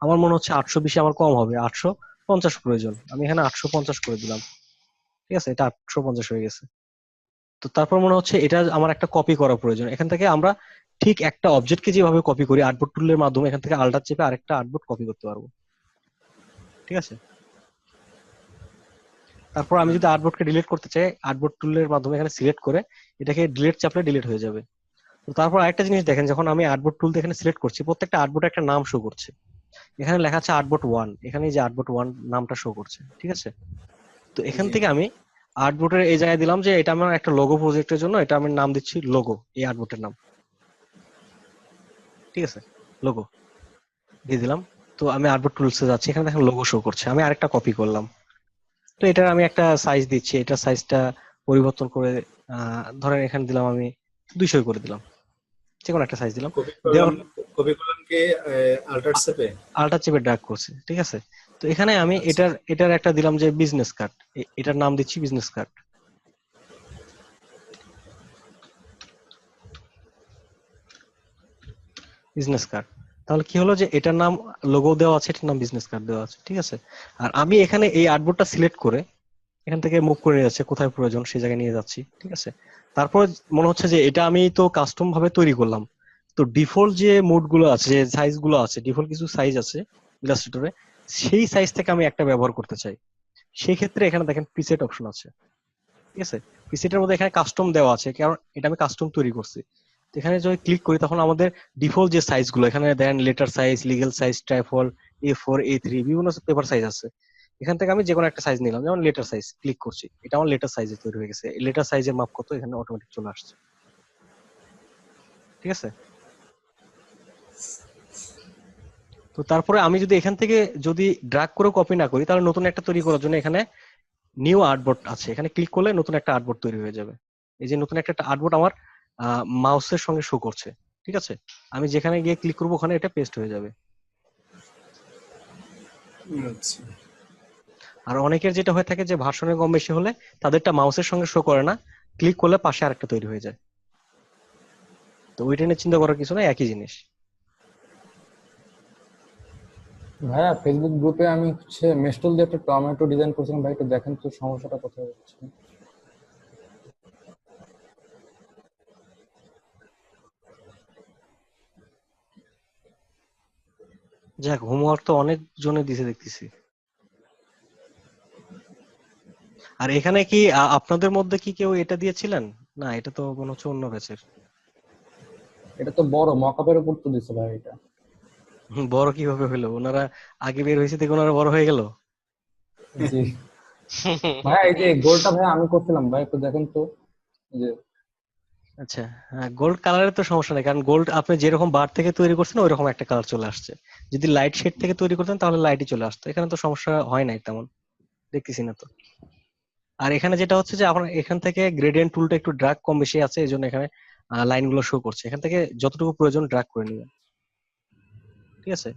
আমার মনে হচ্ছে 820 আমার কম হবে, 850 প্রয়োজন, আমি এখানে 850 করে দিলাম, ঠিক আছে, এটা 850 হয়ে গেছে। তো তারপর মনে হচ্ছে এটা আমার একটা কপি করা প্রয়োজন, এখান থেকে আমরা ঠিক একটা অবজেক্টকে যেভাবে কপি করি আর্টবোর্ড টুলের মাধ্যমে, এখান থেকে আল্টার চেপে আরেকটা আর্টবোর্ড কপি করতে পারবো, ঠিক আছে। তারপর আমি যদি আর্টবোর্ডকে ডিলিট করতে চাই, আর্টবোর্ড টুলের মাধ্যমে এখানে সিলেক্ট করে এটাকে ডিলিট চাপলে ডিলিট হয়ে যাবে। তো তারপর আরেকটা জিনিস দেখেন, যখন আমি আর্টবোর্ড টুল এখানে সিলেক্ট করছি, প্রত্যেকটা আর্টবোর্ড একটা নাম শো করছে, এখানে লেখা আছে আর্টবোর্ড 1, এখানে এই যে আর্টবোর্ড 1 নামটা শো করছে, ঠিক আছে। তো এখান জি, থেকে আমি আর্টবোর্ডের এই জায়গায় দিলাম যে এটা আমার একটা লোগো প্রজেক্টের জন্য, এটা আমি নাম দিচ্ছি লোগো, এই আর্টবোর্ডের নাম, ঠিক আছে, লোগো দিয়ে দিলাম। তো আমি আর্টবোর্ড টুলসে যাচ্ছি, এখানে দেখেন লোগো শো করছে, আমি আরেকটা কপি করলাম। তো এটার আমি একটা সাইজ দিচ্ছি, এটার সাইজটা পরিবর্তন করে ধরেন এখানে দিলাম আমি 200 করে দিলাম, যে কোনো একটা সাইজ দিলাম। কপি দেওয়ার করলাম। কপি করলাম কি আল্টার চেপে? আল্টার চেপে ড্র্যাগ করছি, ঠিক আছে। তো এখানে আমি আচ্ছা, এটার একটা দিলাম যে বিজনেস কার্ড, এটার নাম দিচ্ছি বিজনেস কার্ড, বিজনেস কার্ড। তাহলে কি হলো যে এটার নাম লোগো দেওয়া আছে, এটার নাম বিজনেস কার্ড দেওয়া আছে, ঠিক আছে। আর আমি এখানে এই আর্টবোর্ডটা সিলেক্ট করে এখান থেকে মুভ করে নিয়ে যাচ্ছে, কোথায় প্রয়োজন সেই জায়গায় নিয়ে যাচ্ছি, ঠিক আছে। তারপর মনে হচ্ছে যে এটা আমি তো কাস্টম ভাবে তৈরি করলাম, তো ডিফল্ট যে মোড গুলো আছে, যে সাইজ গুলো আছে, ডিফল্ট কিছু সাইজ আছে ইলাস্ট্রেটরে, সেই সাইজ থেকে আমি একটা ব্যবহার করতে চাই। সেই ক্ষেত্রে এখানে দেখেন প্রিসেট অপশন আছে, ঠিক আছে। প্রিসেটের মধ্যে এখানে কাস্টম দেওয়া আছে, কারণ এটা আমি কাস্টম তৈরি করছি। তো এখানে যদি ক্লিক করি তখন আমাদের ডিফল্ট যে সাইজ গুলো এখানে দেন, লেটার সাইজ, লিগ্যাল সাইজ, ট্রাইফল, A4, A3, বিভিন্ন পেপার সাইজ আছে। এখান থেকে আমি যে কোনো একটা সাইজ নিলাম, যেমন লেটার সাইজ, ক্লিক করছি, এটা আমার লেটার সাইজে তৈরি হয়ে গেছে। লেটার সাইজের মাপ কত এখানে অটোমেটিক চলে আসছে, ঠিক আছে। তো তারপরে আমি যদি এখান থেকে যদি ড্র্যাগ করে কপি না করি, তাহলে নতুন একটা তৈরি করার জন্য এখানে নিউ আর্টবোর্ড আছে, এখানে ক্লিক করলে নতুন একটা আর্টবোর্ড তৈরি হয়ে যাবে। এই যে নতুন একটা আর্টবোর্ড আমার মাউসের সঙ্গে শো করছে, ঠিক আছে। আমি যেখানে গিয়ে ক্লিক করবো ওখানে এটা পেস্ট হয়ে যাবে। আচ্ছা। আর অনেকের যেটা হয়ে থাকে যে ভার্সনের কম বেশি হলে তাদেরটা মাউসের সঙ্গে শো করে না, ক্লিক করলে পাশে আরেকটা তৈরি হয়ে যায়। তো ওইটা নিয়ে চিন্তা করার কিছু নাই, একই জিনিস। ভাইয়া ফেসবুক গ্রুপে আমি হচ্ছে মেস্টল দিয়ে একটা টমেটো ডিজাইন করছিলাম, ভাই একটু দেখেন তো সমস্যাটা কোথায় হচ্ছে। যাক, হোমওয়ার্ক তো অনেক জনে দিছে দেখতেছি। আর এখানে কি আপনাদের মধ্যে কি কেউ এটা দিয়েছিলেন? না, এটা তো মনে হচ্ছে অন্য ব্যাচের। এটা তো বড় মকআপের উপর তো দিছে ভাই এটা। বড় কিভাবে হলো? ওনারা আগে বের হয়েছে দেখে ওনারা বড় হয়ে গেল। জি ভাই, এই যে গোলটা ভাই আমি করছিলাম, ভাই একটু দেখেন তো। এই যে আচ্ছা, হ্যাঁ, গোল্ড কালারের তো সমস্যা নেই, কারণ গোল্ড আপনি যেরকম বার থেকে তৈরি করছেন ওইরকম একটা কালার চলে আসছে। যদি লাইট শেড থেকে তৈরি করতেন তাহলে লাইটই চলে আসতো, এখানে তো সমস্যা হয় নাই তেমন, দেখতেছি না তো। আর এখানে যেটা হচ্ছে যে আপনার এখান থেকে গ্রেডিয়েন্ট টুলটা একটু ড্র্যাগ কম বেশি আছে, এই জন্য এখানে লাইন গুলো শো করছে, এখান থেকে যতটুকু প্রয়োজন ড্র্যাগ করে নেবেন, ঠিক আছে।